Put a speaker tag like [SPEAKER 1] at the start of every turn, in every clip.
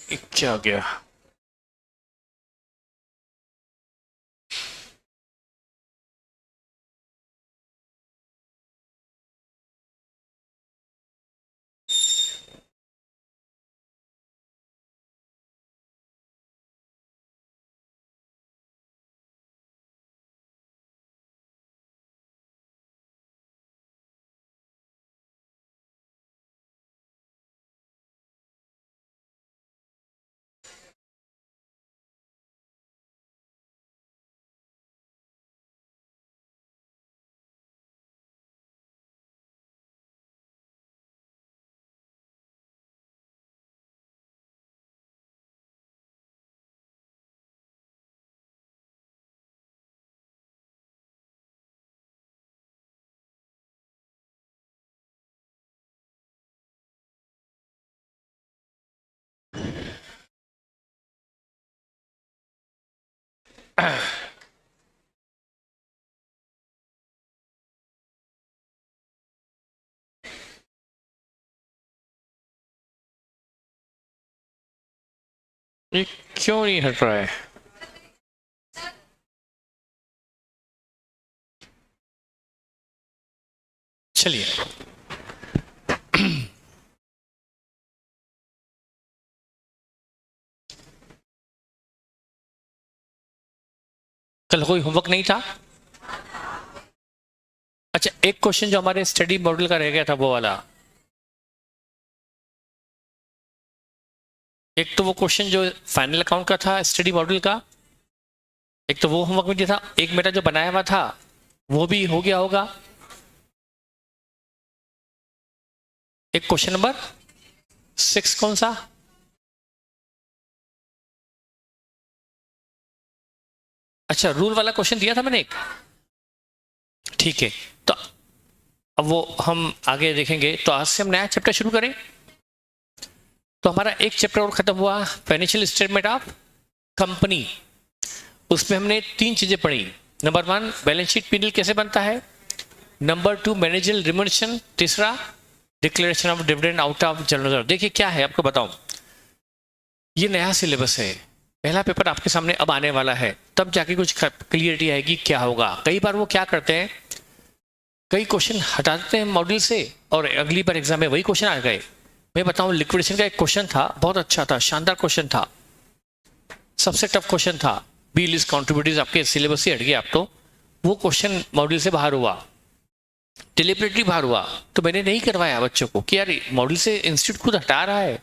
[SPEAKER 1] क्या गया? ये क्यों नहीं हट रहा है? चलिए, कल कोई होमवर्क नहीं था? अच्छा, एक क्वेश्चन जो हमारे स्टडी मॉड्यूल का रह गया था वो वाला। एक तो वो क्वेश्चन जो फाइनल अकाउंट का था स्टडी मॉड्यूल का, एक तो वो होमवर्क में दिया था, एक मेरा जो बनाया हुआ था वो भी हो गया होगा। एक क्वेश्चन नंबर 6 कौन सा? अच्छा, रूल वाला क्वेश्चन दिया था मैंने एक। ठीक है, तो अब वो हम आगे देखेंगे। तो आज से हम नया चैप्टर शुरू करें। तो हमारा एक चैप्टर और खत्म हुआ, फाइनेंशियल स्टेटमेंट ऑफ कंपनी। उसमें हमने 3 चीजें पढ़ी। नंबर 1, बैलेंस शीट पीएनएल कैसे बनता है। Number 2, managerial remuneration. तीसरा, declaration of dividend out of general reserve. देखिए क्या है, आपको बताऊं, ये नया सिलेबस है, पहला पेपर आपके सामने अब आने वाला है, तब जाके कुछ क्लियरिटी आएगी क्या होगा। कई बार वो क्या करते हैं, कई क्वेश्चन हटा देते हैं मॉड्यूल से और अगली बार एग्जाम में वही क्वेश्चन आ गए। मैं बताऊं, लिक्विडेशन का एक क्वेश्चन था, बहुत अच्छा था, शानदार क्वेश्चन था, सबसे टफ क्वेश्चन था। बी लिस्ट कॉन्ट्रीब्यूटर्स आपके सिलेबस से हट गया, आप तो वो क्वेश्चन मॉड्यूल से बाहर हुआ, डिलिबरेटली बाहर हुआ। तो मैंने नहीं करवाया बच्चों को कि यार मॉड्यूल से इंस्टीट्यूट खुद हटा रहा है,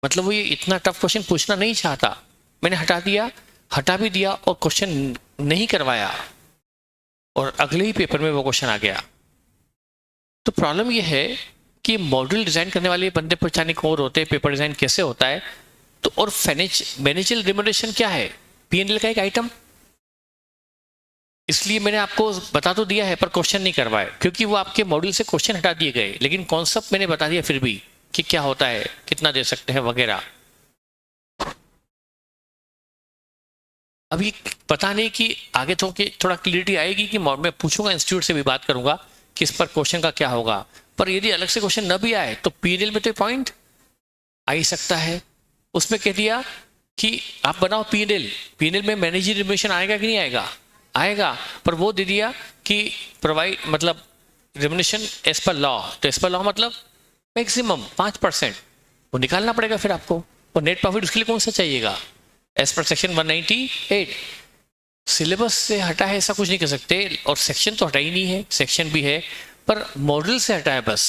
[SPEAKER 1] मतलब वो ये इतना टफ क्वेश्चन पूछना नहीं चाहता। मैंने हटा दिया, हटा भी दिया और क्वेश्चन नहीं करवाया, और अगले ही पेपर में वो क्वेश्चन आ गया। तो प्रॉब्लम ये है कि मॉड्यूल डिजाइन करने वाले बंदे पहचाने कौन होते हैं, पेपर डिजाइन कैसे होता है। तो और मैनेजरियल रिम्यूनरेशन क्या है, पीएनएल का एक आइटम। इसलिए मैंने आपको बता तो दिया है पर क्वेश्चन नहीं करवाए, क्योंकि वो आपके मॉड्यूल से क्वेश्चन हटा दिए गए, लेकिन कॉन्सेप्ट मैंने बता दिया फिर भी कि क्या होता है, कितना दे सकते हैं वगैरह। अभी पता नहीं कि आगे तो कि थोड़ा क्लियरिटी आएगी कि मैं पूछूंगा, इंस्टीट्यूट से भी बात करूंगा कि इस पर क्वेश्चन का क्या होगा। पर यदि अलग से क्वेश्चन न भी आए तो पीएनएल में तो पॉइंट आ ही सकता है। उसमें कह दिया कि आप बनाओ पीएनएल, पीएनएल में मैनेजर रिम्यूनरेशन आएगा कि नहीं आएगा, आएगा, पर वो दे दिया कि प्रोवाइड मतलब रिम्यूनरेशन एज पर लॉ। तो एज पर लॉ मतलब मैक्सिमम 5%, वो निकालना पड़ेगा फिर आपको। और नेट प्रॉफिट उसके लिए कौन सा चाहिएगा, एज पर सेक्शन 198। सिलेबस से हटा है ऐसा कुछ नहीं कर सकते, और सेक्शन तो हटा ही नहीं है, सेक्शन भी है पर मॉडल से हटा है बस।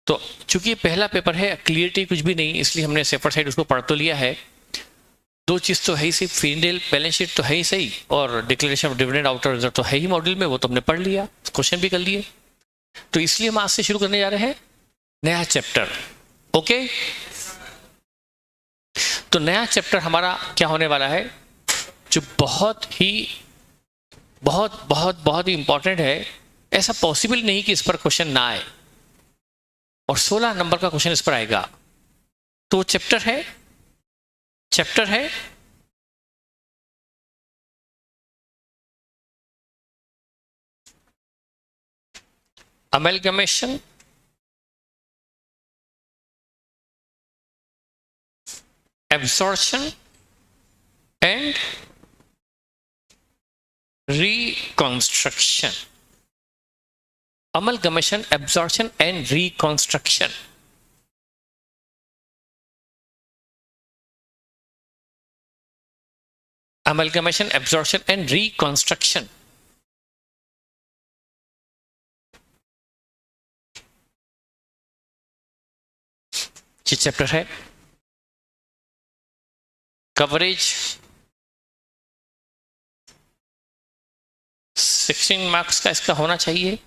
[SPEAKER 1] तो चूंकि पहला पेपर है, क्लियरिटी कुछ भी नहीं, इसलिए हमने सेपर साइड उसको पढ़ तो लिया है। 2 चीज तो है ही सही, फिनडेल बैलेंस शीट तो है ही सही, और declaration of dividend outer reserve तो है ही मॉड्यूल में, वो तो हमने पढ़ लिया, क्वेश्चन भी कर लिए। तो इसलिए हम आज से शुरू करने जा रहे हैं नया चैप्टर। ओके, तो नया चैप्टर हमारा क्या होने वाला है, जो बहुत बहुत बहुत ही इंपॉर्टेंट है। ऐसा पॉसिबल नहीं कि इस पर क्वेश्चन ना आए, और 16 नंबर का क्वेश्चन इस पर आएगा। तो चैप्टर है amalgamation absorption and reconstruction. Amalgamation, absorption and reconstruction. Amalgamation, absorption and reconstruction. ये चैप्टर है कवरेज 16 मार्क्स का इसका होना चाहिए।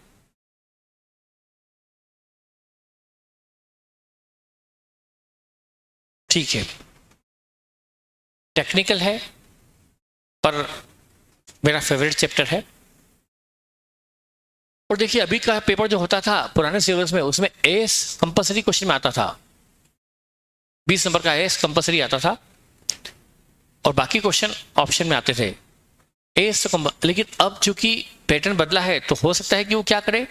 [SPEAKER 1] ठीक है, टेक्निकल है पर मेरा फेवरेट चैप्टर है। और देखिए अभी का पेपर जो होता था पुराने सिलेबस में, उसमें एस कंपलसरी क्वेश्चन में आता था, 20 नंबर का एस कंपलसरी आता था और बाकी क्वेश्चन ऑप्शन में आते थे। एस तो लेकिन अब चूंकि पैटर्न बदला है तो हो सकता है कि वो क्या करे,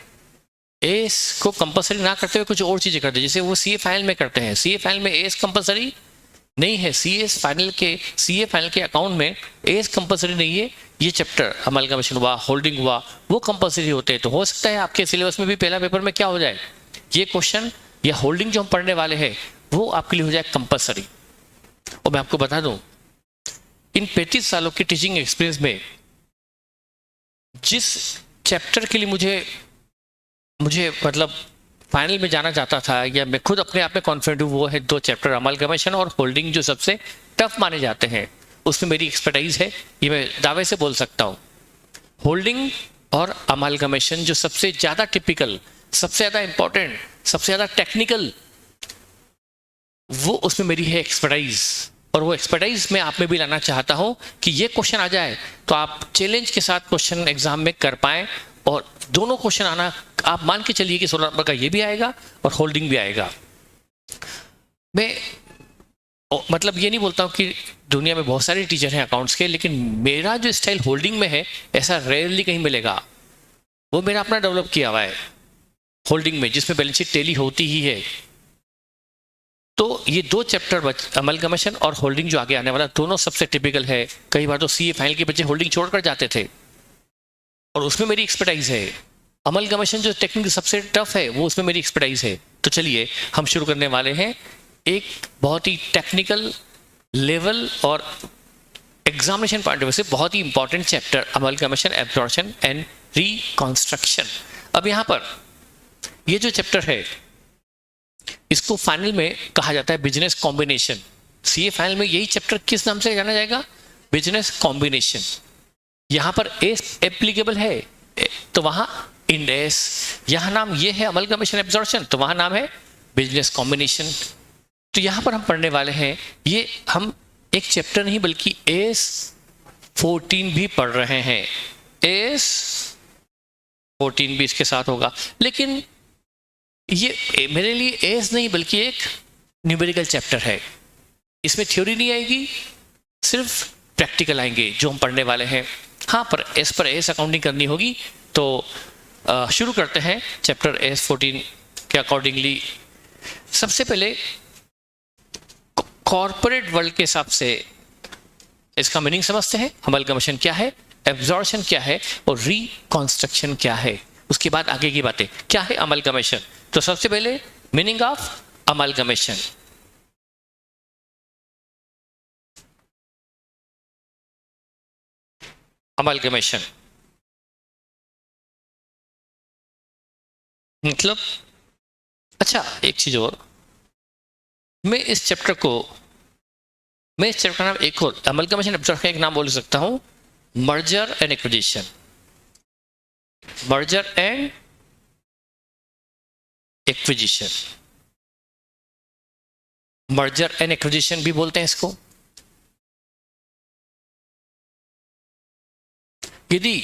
[SPEAKER 1] एस को कंपलसरी ना करते हुए कुछ और चीजें करते, जैसे वो सीए फाइनल में करते हैं। सीए फाइनल में एस कंपलसरी नहीं है, सीए फाइनल के अकाउंट में एस कंपलसरी नहीं है। ये चैप्टर अमलगमेशन हुआ, होल्डिंग हुआ, वो कंपलसरी होते हैं। तो हो सकता है आपके सिलेबस में भी पहला पेपर में क्या हो जाए, ये क्वेश्चन या होल्डिंग जो हम पढ़ने वाले हैं वो आपके लिए हो जाए कंपलसरी। और मैं आपको बता दूं, इन 35 सालों की टीचिंग एक्सपीरियंस में जिस चैप्टर के लिए मुझे मतलब फाइनल में जाना चाहता था या मैं खुद अपने आप में कॉन्फिडेंट हूँ, वो है 2 चैप्टर अमलगमेशन और होल्डिंग, जो सबसे टफ माने जाते हैं। उसमें मेरी एक्सपर्टाइज है, ये मैं दावे से बोल सकता हूँ। होल्डिंग और अमलगमेशन जो सबसे ज़्यादा टिपिकल, सबसे ज़्यादा इंपॉर्टेंट, सबसे ज़्यादा टेक्निकल, वो उसमें मेरी है एक्सपर्टाइज। और वो एक्सपर्टाइज मैं आप में भी लाना चाहता हूँ कि ये क्वेश्चन आ जाए तो आप चैलेंज के साथ क्वेश्चन एग्जाम में कर पाएँ। और दोनों क्वेश्चन आना, आप मान के चलिए कि 16 नंबर का ये भी आएगा और होल्डिंग भी आएगा। मैं मतलब ये नहीं बोलता हूँ कि दुनिया में बहुत सारे टीचर हैं अकाउंट्स के, लेकिन मेरा जो स्टाइल होल्डिंग में है ऐसा रेयरली कहीं मिलेगा। वो मेरा अपना डेवलप किया हुआ है होल्डिंग में, जिसमें बैलेंस शीट टैली होती ही है। तो ये 2 चैप्टर अमलगमेशन और होल्डिंग जो आगे आने वाला, दोनों सबसे टिपिकल है। कई बार तो सीए फाइनल के बच्चे होल्डिंग छोड़कर जाते थे और उसमें मेरी एक्सपर्टाइज है। अमलगमेशन जो टेक्निक सबसे टफ है, वो उसमें मेरी एक्सपर्टाइज है। तो चलिए हम शुरू करने वाले हैं एक बहुत ही टेक्निकल लेवल और एग्जामिनेशन पॉइंट ऑफ व्यू से बहुत ही important chapter, amalgamation, absorption and reconstruction. अब यहाँ पर ये जो चैप्टर है इसको फाइनल में कहा जाता है बिजनेस कॉम्बिनेशन। सीए फाइनल में यही चैप्टर किस नाम से जाना जाएगा, बिजनेस कॉम्बिनेशन। यहां पर एस एप्लीकेबल है तो वहां इंड एस, यहां नाम ये है अमलगमेशन एब्जॉर्प्शन, तो वहां नाम है बिजनेस कॉम्बिनेशन। तो यहां पर हम पढ़ने वाले हैं, ये हम एक चैप्टर नहीं बल्कि एस 14 भी पढ़ रहे हैं। एस 14 भी इसके साथ होगा, लेकिन ये मेरे लिए एस नहीं बल्कि एक न्यूमेरिकल चैप्टर है। इसमें थ्योरी नहीं आएगी, सिर्फ प्रैक्टिकल आएंगे जो हम पढ़ने वाले हैं। हाँ, पर एस अकाउंटिंग करनी होगी। तो शुरू करते हैं चैप्टर एस 14 के अकॉर्डिंगली। सबसे पहले कॉर्पोरेट वर्ल्ड के हिसाब से इसका मीनिंग समझते हैं। अमलगमेशन क्या है, एब्जॉर्प्शन क्या है और रिकंस्ट्रक्शन क्या है। उसके बाद आगे की बातें। क्या है अमलगमेशन, तो सबसे पहले मीनिंग ऑफ अमलगमेशन। अमलगमेशन मतलब, अच्छा एक चीज और, मैं इस चैप्टर का नाम एक और अमलगमेशन एब्जॉर्प्शन का एक नाम बोल सकता हूं, merger and acquisition. Merger and acquisition, merger and acquisition भी बोलते हैं इसको। यदि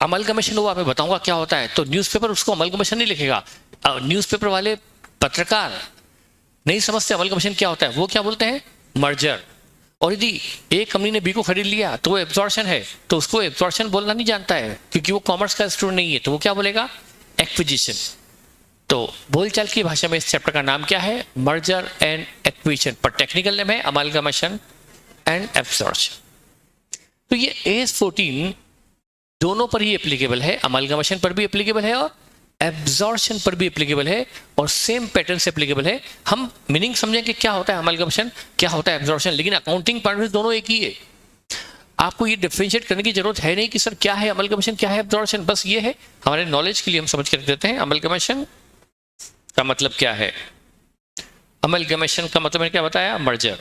[SPEAKER 1] अमलगमेशन हुआ, मैं बताऊंगा क्या होता है, तो न्यूज़पेपर उसको अमलगमेशन नहीं लिखेगा। न्यूज़पेपर वाले पत्रकार नहीं समझते अमलगमेशन क्या होता है, वो क्या बोलते हैं, मर्जर। और यदि एक कंपनी ने बी को खरीद लिया तो वो एब्जॉर्प्शन है, तो उसको एब्जॉर्प्शन बोलना नहीं जानता है क्योंकि वो कॉमर्स का स्टूडेंट नहीं है, तो वो क्या बोलेगा, एक्विजिशन। तो बोलचाल की भाषा में इस चैप्टर का नाम क्या है? मर्जर एंड एक्विजिशन, पर टेक्निकल नेम है अमालगमेशन एंड एब्जॉर्प्शन। तो ये AS14 दोनों पर ही एप्लीकेबल है, अमालगमेशन पर भी एप्लीकेबल है और एब्जॉर्प्शन पर भी एप्लीकेबल है, और सेम पैटर्न से एप्लीकेबल है। हम मीनिंग समझेंगे क्या होता है अमालगमेशन, क्या होता है एब्जॉर्प्शन, लेकिन अकाउंटिंग पॉइंट में दोनों एक ही है। आपको ये डिफरेंशिएट करने की जरूरत है नहीं कि सर क्या है अमालगमेशन, क्या है एब्जॉर्प्शन, बस ये है हमारे नॉलेज के लिए हम समझ कर देते हैं अमालगमेशन का मतलब क्या है। अमालगमेशन का मतलब मैंने क्या बताया? मर्जर।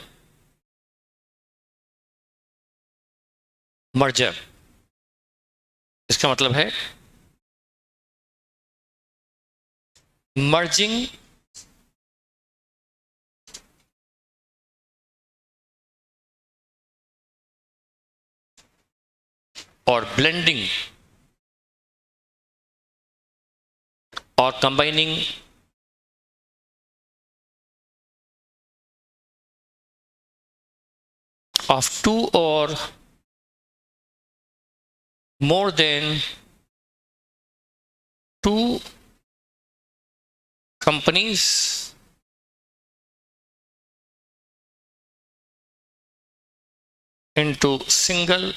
[SPEAKER 1] मर्जर इसका मतलब है मर्जिंग और ब्लेंडिंग और combining of two or more than two companies into single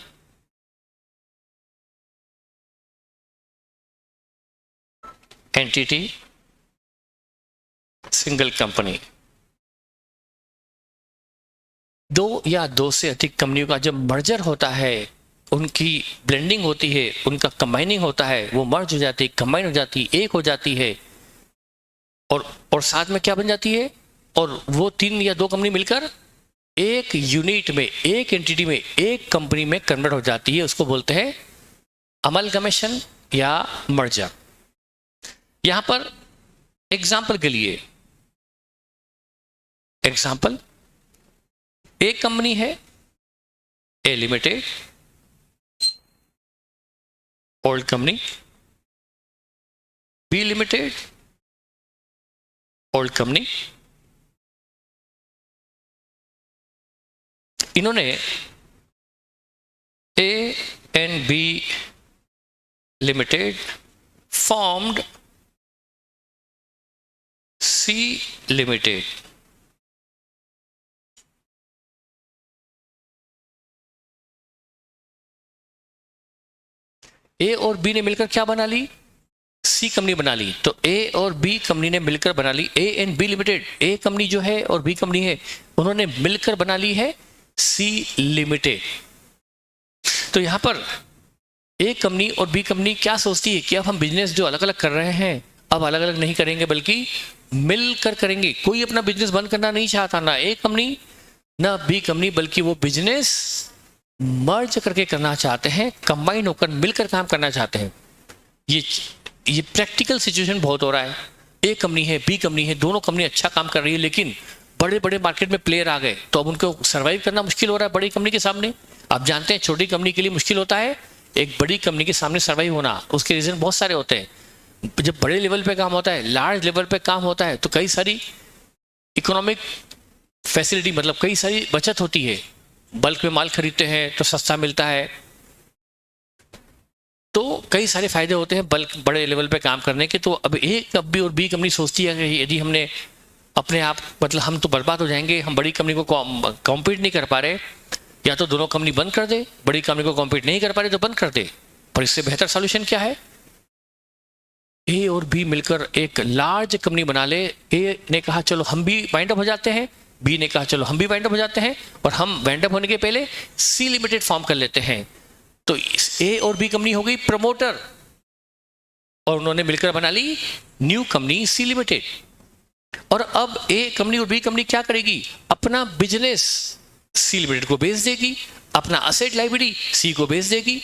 [SPEAKER 1] entity, single company। दो या दो से अधिक कंपनियों का जब मर्जर होता है, उनकी ब्लेंडिंग होती है, उनका कंबाइनिंग होता है, वो मर्ज हो जाती है, कंबाइन हो जाती है, एक हो जाती है, और साथ में क्या बन जाती है, और वो 3 या 2 कंपनी मिलकर एक यूनिट में, एक एंटिटी में, एक कंपनी में कन्वर्ट हो जाती है, उसको बोलते हैं अमालगमेशन या मर्जर। यहां पर एग्जाम्पल के लिए, एग्जाम्पल, एक कंपनी है A limited, old company, B limited, old company. इन्होंने A and B limited formed C limited. A और बी ने मिलकर क्या बना ली? सी कंपनी बना ली। तो ए और बी कंपनी ने मिलकर बना ली A and B limited. A company जो है और बी कंपनी है, उन्होंने मिलकर बना ली है सी लिमिटेड। तो यहां पर ए कंपनी और बी कंपनी क्या सोचती है कि अब हम बिजनेस जो अलग अलग कर रहे हैं, अब अलग अलग नहीं करेंगे बल्कि मिलकर करेंगे। कोई अपना बिजनेस बंद करना नहीं चाहता, ना ए कंपनी ना बी कंपनी, बल्कि वो बिजनेस मर्ज करके करना चाहते हैं, कंबाइन होकर मिलकर काम करना चाहते हैं। ये प्रैक्टिकल सिचुएशन बहुत हो रहा है। ए कंपनी है, बी कंपनी है, दोनों कंपनी अच्छा काम कर रही है, लेकिन बड़े बड़े मार्केट में प्लेयर आ गए, तो अब उनको सर्वाइव करना मुश्किल हो रहा है बड़ी कंपनी के सामने। आप जानते हैं छोटी कंपनी के लिए मुश्किल होता है एक बड़ी कंपनी के सामने सर्वाइव होना। उसके रीजन बहुत सारे होते हैं। जब बड़े लेवल पे काम होता है, लार्ज लेवल पे काम होता है, तो कई सारी इकोनॉमिक फैसिलिटी, मतलब कई सारी बचत होती है। बल्क में माल खरीदते हैं तो सस्ता मिलता है, तो कई सारे फायदे होते हैं बल्क बड़े लेवल पे काम करने के। तो अब ए कंपनी और बी कंपनी सोचती है कि यदि हमने अपने आप, मतलब हम तो बर्बाद हो जाएंगे, हम बड़ी कंपनी को कॉम्पीट नहीं कर पा रहे, या तो दोनों कंपनी बंद कर दे, बड़ी कंपनी को कॉम्पीट नहीं कर पा रहे तो बंद कर दे। पर इससे बेहतर सॉल्यूशन क्या है? ए और बी मिलकर एक लार्ज कंपनी बना ले। ए ने कहा चलो हम भी वाइंड अप हो जाते हैं, बी ने कहा चलो हम भी वाइंड अप हो जाते हैं, और हम वाइंड अप होने के पहले सी लिमिटेड फॉर्म कर लेते हैं। तो ए और बी कंपनी हो गई प्रमोटर, और उन्होंने मिलकर बना ली न्यू कंपनी सी लिमिटेड। और अब ए कंपनी और बी कंपनी क्या करेगी? अपना बिजनेस सी लिमिटेड को बेच देगी, अपना असेट लाइबिलिटी सी को बेच देगी।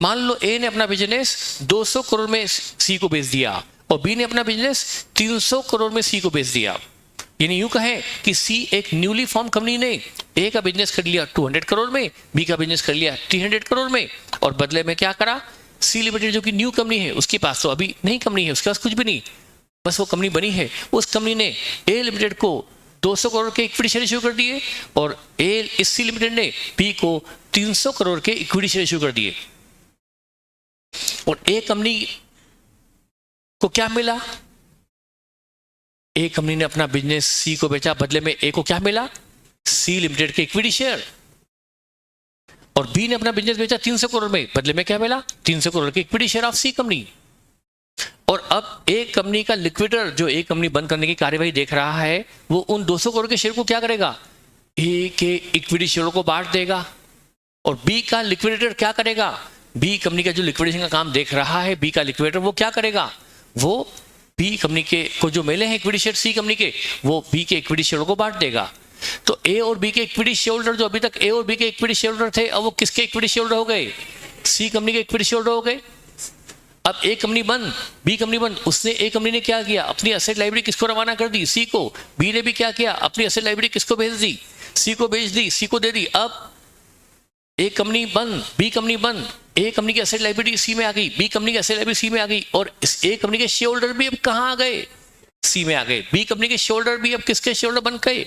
[SPEAKER 1] मान लो ए ने अपना बिजनेस 200 करोड़ में सी को बेच दिया, और बी ने अपना बिजनेस 300 करोड़ में सी को बेच दिया। यानी यूं कहें कि सी एक न्यूली फॉर्म कंपनी ने ए का बिजनेस कर लिया 200 करोड़ में, बी का बिजनेस कर लिया 300 करोड़ में, और बदले में क्या करा? सी लिमिटेड जो कि न्यू कंपनी है, उसके पास तो अभी नहीं कंपनी है, उसके पास कुछ भी नहीं, बस वो कंपनी बनी है। उस कंपनी ने ए लिमिटेड को 200 करोड़ के इक्विटी शेयर इश्यू कर दिए, और इस सी लिमिटेड ने बी को 300 करोड़ के इक्विटी शेयर इश्यू कर दिए। और ए कंपनी को क्या मिला? ए कंपनी ने अपना बिजनेस सी को बेचा, बदले में ए को क्या मिला? सी लिमिटेड के इक्विटी शेयर। और बी ने अपना बिजनेस बेचा 300 करोड़ में, बदले में क्या मिला? 300 करोड़ के equity share of C company. और अब ए कंपनी का लिक्विडेटर जो ए कंपनी बंद करने की कार्यवाही देख रहा है, वो उन 200 करोड़ के शेयर को क्या करेगा? ए के इक्विटी शेयरों को बांट देगा। और बी का लिक्विडेटर क्या करेगा? बी कंपनी का जो लिक्विडेशन का काम देख रहा है, बी का लिक्विडेटर वो क्या करेगा? वो बी कंपनी के को जो मिले हैं इक्विटी शेयर सी कंपनी के, वो बी के इक्विटी शेयरों को बांट देगा। तो ए और बी के इक्विटी शेयर होल्डर, जो अभी तक ए और बी के इक्विटी शेयर होल्डर थे, अब वो किसके इक्विटी शेयर होल्डर हो गए? सी कंपनी के इक्विटी शेयर होल्डर हो गए। अब ए कंपनी बंद, बी कंपनी बंद, उसने ए कंपनी ने क्या किया? अपनी एसेट लाइब्रेरी किसको रवाना कर दी? सी को। बी ने भी क्या किया? अपनी एसेट लाइब्रेरी किसको भेज दी? सी को भेज दी, सी को दे दी। अब ए कंपनी बंद, बी कंपनी बंद, ए कंपनी की एसेट लाइब्रेरी सी में आ गई, बी कंपनी की एसेट लाइब्रेरी सी में आ गई, और इस ए कंपनी के शेयर होल्डर भी अब कहां आ गए? सी में आ गए। बी कंपनी के शेयर होल्डर भी अब किसके शेयर होल्डर बन गए?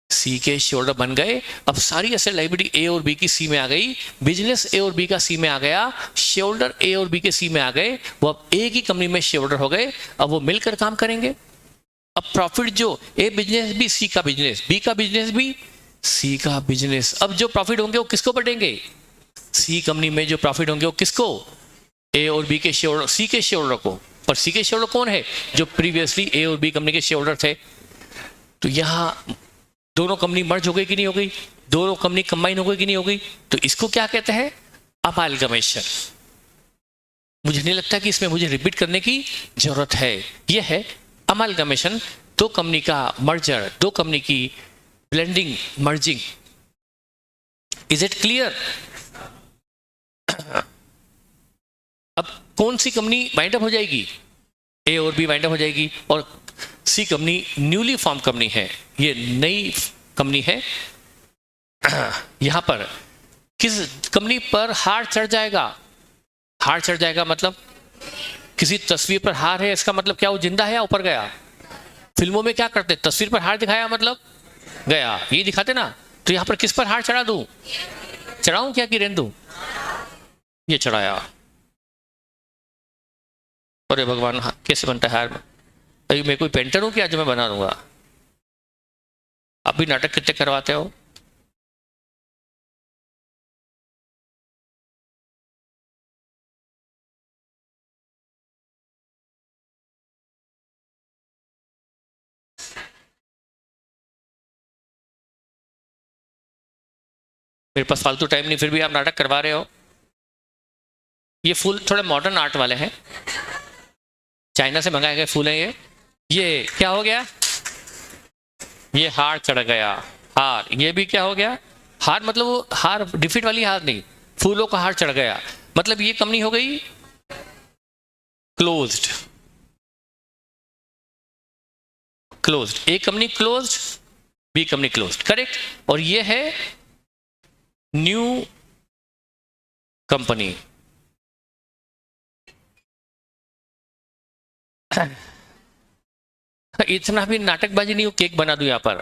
[SPEAKER 1] सी के शेयर होल्डर बन गए। अब सारी एसेट लाइब्रेरी ए और बी की सी में आ गई, बिजनेस ए और बी का सी में आ गया, शेयर होल्डर ए और बी के सी में आ गए, वो अब ए की कंपनी में शेयर होल्डर हो गए। अब वो मिलकर काम करेंगे। अब प्रॉफिट जो ए बिजनेस भी सी का बिजनेस, बी का बिजनेस भी सी का बिजनेस, अब जो प्रॉफिट होंगे वो किसको बटेंगे? सी कंपनी में जो प्रॉफिट होंगे वो किसको? ए और बी के शेयर होल्डर, सी के शेयर होल्डर को। पर सी के शेयर होल्डर कौन है? जो प्रीवियसली ए और बी कंपनी के शेयर होल्डर थे। तो यहां दोनों कंपनी मर्ज हो गई कि नहीं हो गई? दोनों कंपनी कंबाइन हो गई कि नहीं हो गई? तो इसको क्या कहते हैं? अमालगमेशन। मुझे नहीं लगता कि इसमें मुझे रिपीट करने की जरूरत है। यह है अमालगमेशन, दो कंपनी का मर्जर, दो कंपनी की blending, merging. Is it clear? अब कौन सी कंपनी वाइंड अप हो जाएगी? ए और बी वाइंड अप हो जाएगी, और सी कंपनी न्यूली फॉर्म कंपनी है, ये नई कंपनी है। यहां पर किस कंपनी पर हार चढ़ जाएगा? हार चढ़ जाएगा मतलब किसी तस्वीर पर हार है, इसका मतलब क्या वो जिंदा है या ऊपर गया? फिल्मों में क्या करते? तस्वीर पर हार दिखाया मतलब गया, ये दिखाते ना। तो यहां पर किस पर हार चढ़ा दूं? चढ़ाऊं क्या कि रहने दूं? ये चढ़ाया। अरे भगवान, कैसे बनता है हार? अरे मैं कोई पेंटर हूं क्या जो मैं बना दूंगा? आप भी नाटक कितने करवाते हो? मेरे पास फालतू टाइम नहीं, फिर भी आप नाटक करवा रहे हो। ये फूल थोड़े मॉडर्न आर्ट वाले हैं, चाइना से मंगाए गए फूल हैं ये क्या हो गया? ये हार चढ़ गया। हार, ये भी क्या हो गया? हार मतलब वो हार डिफीट वाली हार नहीं, फूलों का हार चढ़ गया, मतलब ये कंपनी हो गई closed. Closed, A company closed, B company closed, correct. और ये है न्यू कंपनी। इतना भी नाटकबाजी नहीं हो, केक बना दूं यहां पर।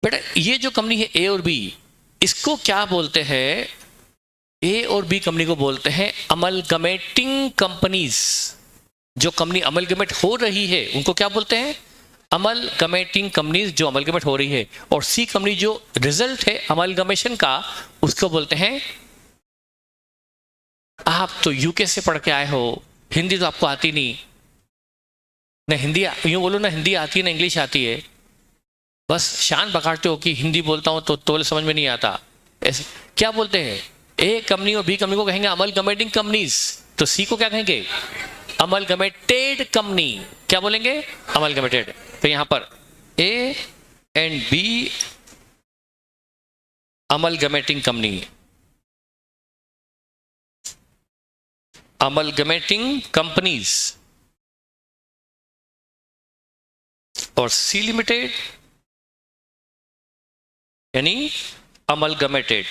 [SPEAKER 1] बेटा ये जो कंपनी है ए और बी, इसको क्या बोलते हैं? ए और बी कंपनी को बोलते हैं अमलगमेटिंग कंपनीज। जो कंपनी अमलगमेट हो रही है उनको क्या बोलते हैं? अमलगमेटिंग कंपनीज, जो अमलगमेट हो रही है। और सी कंपनी जो रिजल्ट है अमलगमेशन का, उसको बोलते हैं। आप तो यूके से पढ़ के आए हो, हिंदी तो आपको आती नहीं ना, हिंदी यूं बोलो ना, हिंदी आती है ना इंग्लिश आती है, बस शान पकड़ते हो कि हिंदी बोलता हूं तो समझ में नहीं आता। ऐसे क्या बोलते हैं? ए कंपनी और बी कंपनी को कहेंगे अमलगमेटिंग कंपनीज, तो सी को क्या कहेंगे? Amalgamated company. क्या बोलेंगे? अमलगमेटेड। तो यहां पर A and B amalgamating company, amalgamating companies. और सी लिमिटेड यानी अमलगमेटेड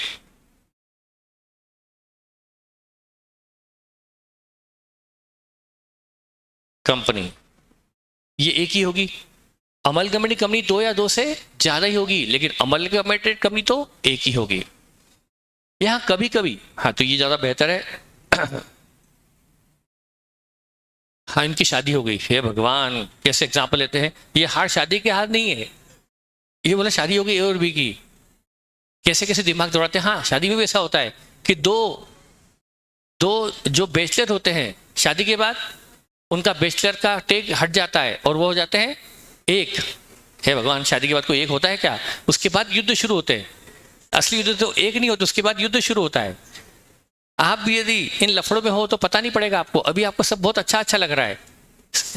[SPEAKER 1] कंपनी। ये एक ही होगी। अमलगमेटेड कंपनी दो या दो से ज्यादा ही होगी, लेकिन अमलगमेटेड कंपनी तो एक ही होगी। यहां कभी कभी, हाँ तो ये ज्यादा बेहतर है। हाँ इनकी शादी हो गई, हे भगवान कैसे एग्जाम्पल लेते हैं, ये हार शादी के हार नहीं है, ये बोला शादी हो गई ए और बी की, कैसे कैसे दिमाग दौड़ाते हैं। हाँ शादी में भी ऐसा होता है कि दो दो जो बैचलर होते हैं शादी के बाद उनका बैचलर का टेक हट जाता है और वो हो जाते हैं एक। हे भगवान शादी के बाद कोई एक होता है क्या? उसके बाद युद्ध शुरू होते हैं, असली युद्ध तो एक नहीं होता, उसके बाद युद्ध शुरू होता है। आप भी यदि इन लफड़ों में हो तो पता नहीं पड़ेगा आपको, अभी आपको सब बहुत अच्छा अच्छा लग रहा है,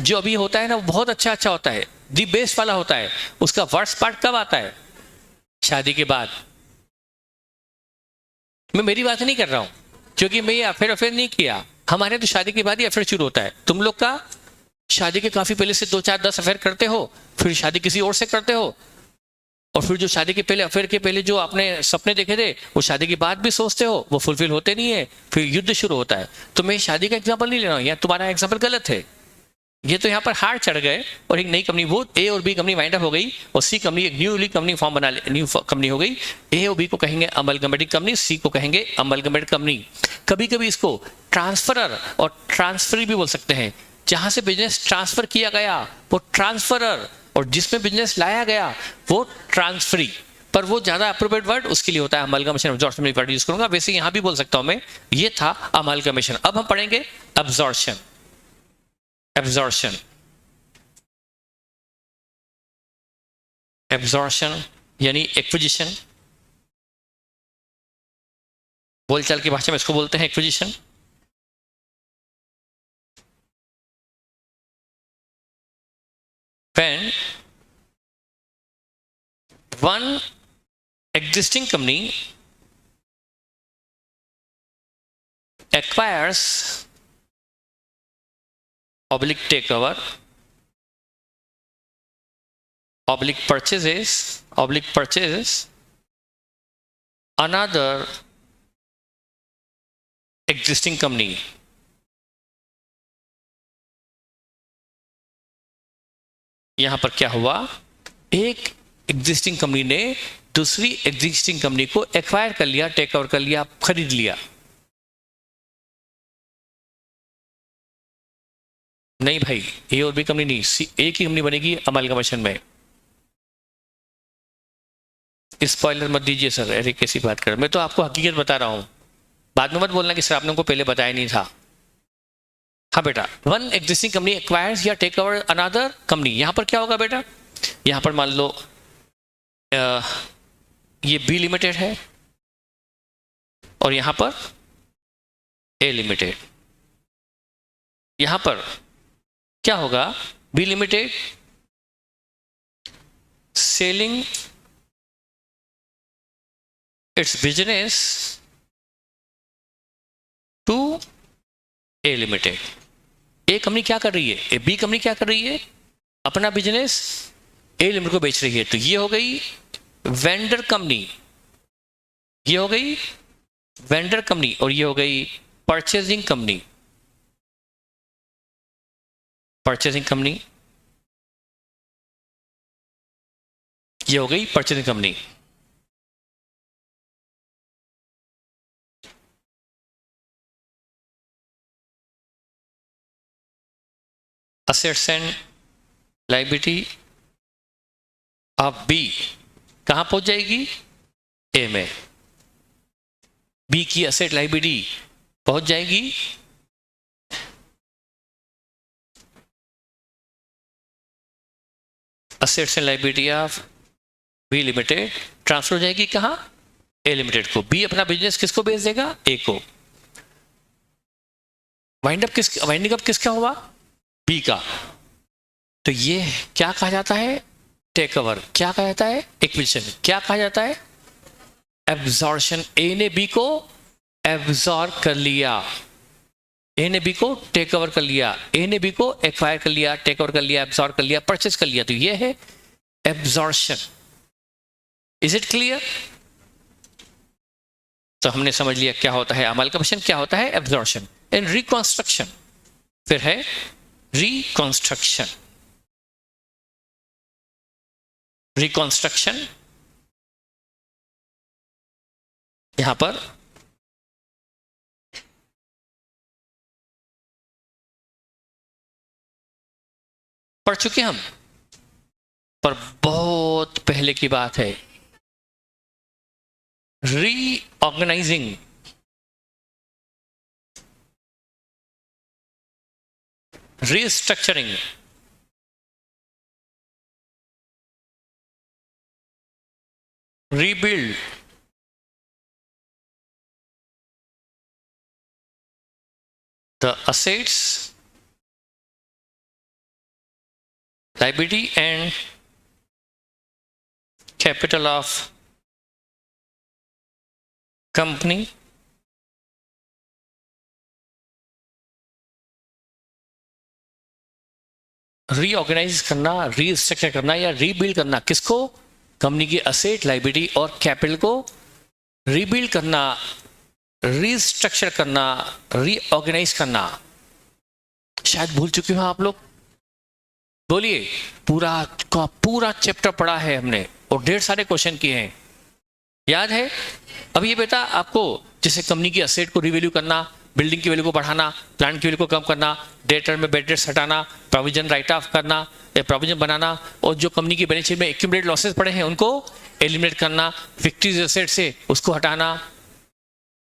[SPEAKER 1] जो अभी होता है ना वो बहुत अच्छा अच्छा होता है, दी बेस्ट वाला होता है, उसका वर्स्ट पार्ट कब आता है? शादी के बाद। मैं मेरी बात नहीं कर रहा हूं, क्योंकि मैं ये अफेयर अफेयर नहीं किया, हमारे तो शादी के बाद ही अफेयर शुरू होता है। तुम लोग का शादी के काफी पहले से 2 4 10 अफेयर करते हो, फिर शादी किसी और से करते हो, और फिर जो शादी के पहले अफेयर के पहले जो आपने सपने देखे थे वो शादी के बाद भी सोचते हो, वो फुलफिल होते नहीं है, फिर युद्ध शुरू होता है। तो मैं शादी का एग्जाम्पल नहीं ले रहा हूँ, या तुम्हारा एग्जाम्पल गलत है। ये तो यहाँ पर हार चढ़ गए और एक नई कंपनी, वो ए और बी कंपनी वाइंड अप हो गई और सी कंपनी एक न्यूली कंपनी फॉर्म बना, न्यू कंपनी हो गई। ए और बी को कहेंगे अमलगमेटिक कंपनी, सी को कहेंगे अमलगमेटिक कंपनी। कभी कभी इसको ट्रांसफरर और ट्रांसफरी भी बोल सकते हैं, जहां से बिजनेस ट्रांसफर किया गया वो ट्रांसफरर, और जिसमें बिजनेस लाया गया वो ट्रांसफरी। पर वो ज्यादा अप्रोप्रिएट वर्ड उसके लिए होता है अमलगमेशन, अब्जॉर्प्शन वर्ड यूज करूंगा, वैसे यहां भी बोल सकता हूं मैं। ये था अमलगमेशन। अब हम पढ़ेंगे अब्जॉर्प्शन। एब्जॉर्प्शन, एब्जॉर्प्शन यानी एक्विजिशन, बोलचाल की भाषा में इसको बोलते हैं acquisition. When one existing company acquires oblique takeover oblique purchases another existing company, यहां पर क्या हुआ, एक एग्जिस्टिंग कंपनी ने दूसरी एग्जिस्टिंग कंपनी को एक्वायर कर लिया, टेक ओवर कर लिया, खरीद लिया। नहीं भाई, ए और बी कंपनी नहीं, एक ही कंपनी बनेगी अमलगमेशन में। स्पॉइलर मत दीजिए सर, अरे कैसी बात कर, मैं तो आपको हकीकत बता रहा हूं, बाद में मत बोलना कि सर आपने को पहले बताया नहीं था। हाँ बेटा, वन एग्जिस्टिंग कंपनी एक्वायर्स या टेक ओवर अनदर कंपनी, यहां पर क्या होगा बेटा, यहां पर मान लो ये बी लिमिटेड है और यहां पर ए लिमिटेड। यहां पर क्या होगा, B limited selling its business to A limited. A company क्या कर रही है, बी कंपनी क्या कर रही है, अपना बिजनेस ए लिमिटेड को बेच रही है। तो ये हो गई वेंडर कंपनी, ये हो गई वेंडर कंपनी, और ये हो गई परचेजिंग कंपनी। परचेजिंग कंपनी, ये हो गई purchasing company. Assets and liability of B कहां पहुंच जाएगी, ए में। बी की असेट लायबिलिटी पहुंच जाएगी assets and liability of B limited transfer हो जाएगी कहां, ए लिमिटेड को। बी अपना बिजनेस किसको बेच देगा, ए को। वाइंडिंग अप किसका हुआ, बी का। तो ये क्या कहा जाता है, टेक ओवर। क्या कहा जाता है, एक्विजिशन। क्या कहा जाता है, एब्जॉर्प्शन। ए ने बी को एब्जॉर्ब कर लिया, ए ने बी को टेक ओवर कर लिया, ए ने बी को एक्वायर कर लिया, टेक ओवर कर लिया, एब्जॉर्ब कर लिया, परचेज कर लिया। तो ये है एब्जॉर्प्शन। Is it clear? तो हमने समझ लिया क्या होता है अमलगमेशन, क्या होता है एब्जॉर्प्शन। एंड रिकंस्ट्रक्शन, फिर है रिकंस्ट्रक्शन। रिकंस्ट्रक्शन यहां पर पढ़ चुके हम, पर बहुत पहले की बात है। Reorganising, restructuring, rebuild, the assets, liability and capital of company, reorganise करना, रीस्ट्रक्चर करना या रीबिल्ड करना, किसको? कंपनी की असेट, लाइबिलिटी और कैपिटल को रीबिल्ड करना, रीस्ट्रक्चर करना, रीऑर्गेनाइज करना। शायद भूल चुके हो आप लोग, बोलिए। पूरा का पूरा चैप्टर पढ़ा है हमने और ढेर सारे क्वेश्चन किए हैं, याद है? अब ये बेटा आपको जैसे कंपनी की असेट को रिवैल्यू करना, बिल्डिंग की वैल्यू को बढ़ाना, प्लांट की वैल्यू को कम करना, डेटर में बेड डेट्स हटाना, प्रोविजन राइट ऑफ करना या प्रोविजन बनाना, और जो कंपनी की बैलेंस शीट में एक्यूमुलेटेड लॉसेस पड़े हैं उनको एलिमिनेट करना, फिक्स्ड एसेट से उसको हटाना,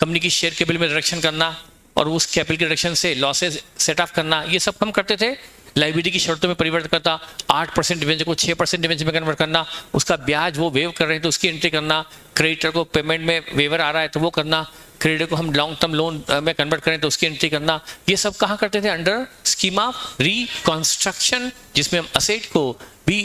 [SPEAKER 1] कंपनी की शेयर कैपिटल में रिडक्शन करना और उस कैपिटल के रिडक्शन से लॉसेस सेट ऑफ करना, ये सब हम करते थे। लाइबिलिटी की शर्तों में परिवर्तन करता, 8% डिवेंचर को 6% डिवेंचर में कन्वर्ट करना, उसका ब्याज वो वेव कर रहे हैं तो उसकी एंट्री करना, क्रेडिटर को पेमेंट में वेवर आ रहा है तो वो करना, क्रेडिटर को हम लॉन्ग टर्म लोन में कन्वर्ट करें तो उसकी एंट्री करना। ये सब कहाँ करते थे? अंडर स्कीम ऑफ रिकंस्ट्रक्शन, जिसमें हम असेट को भी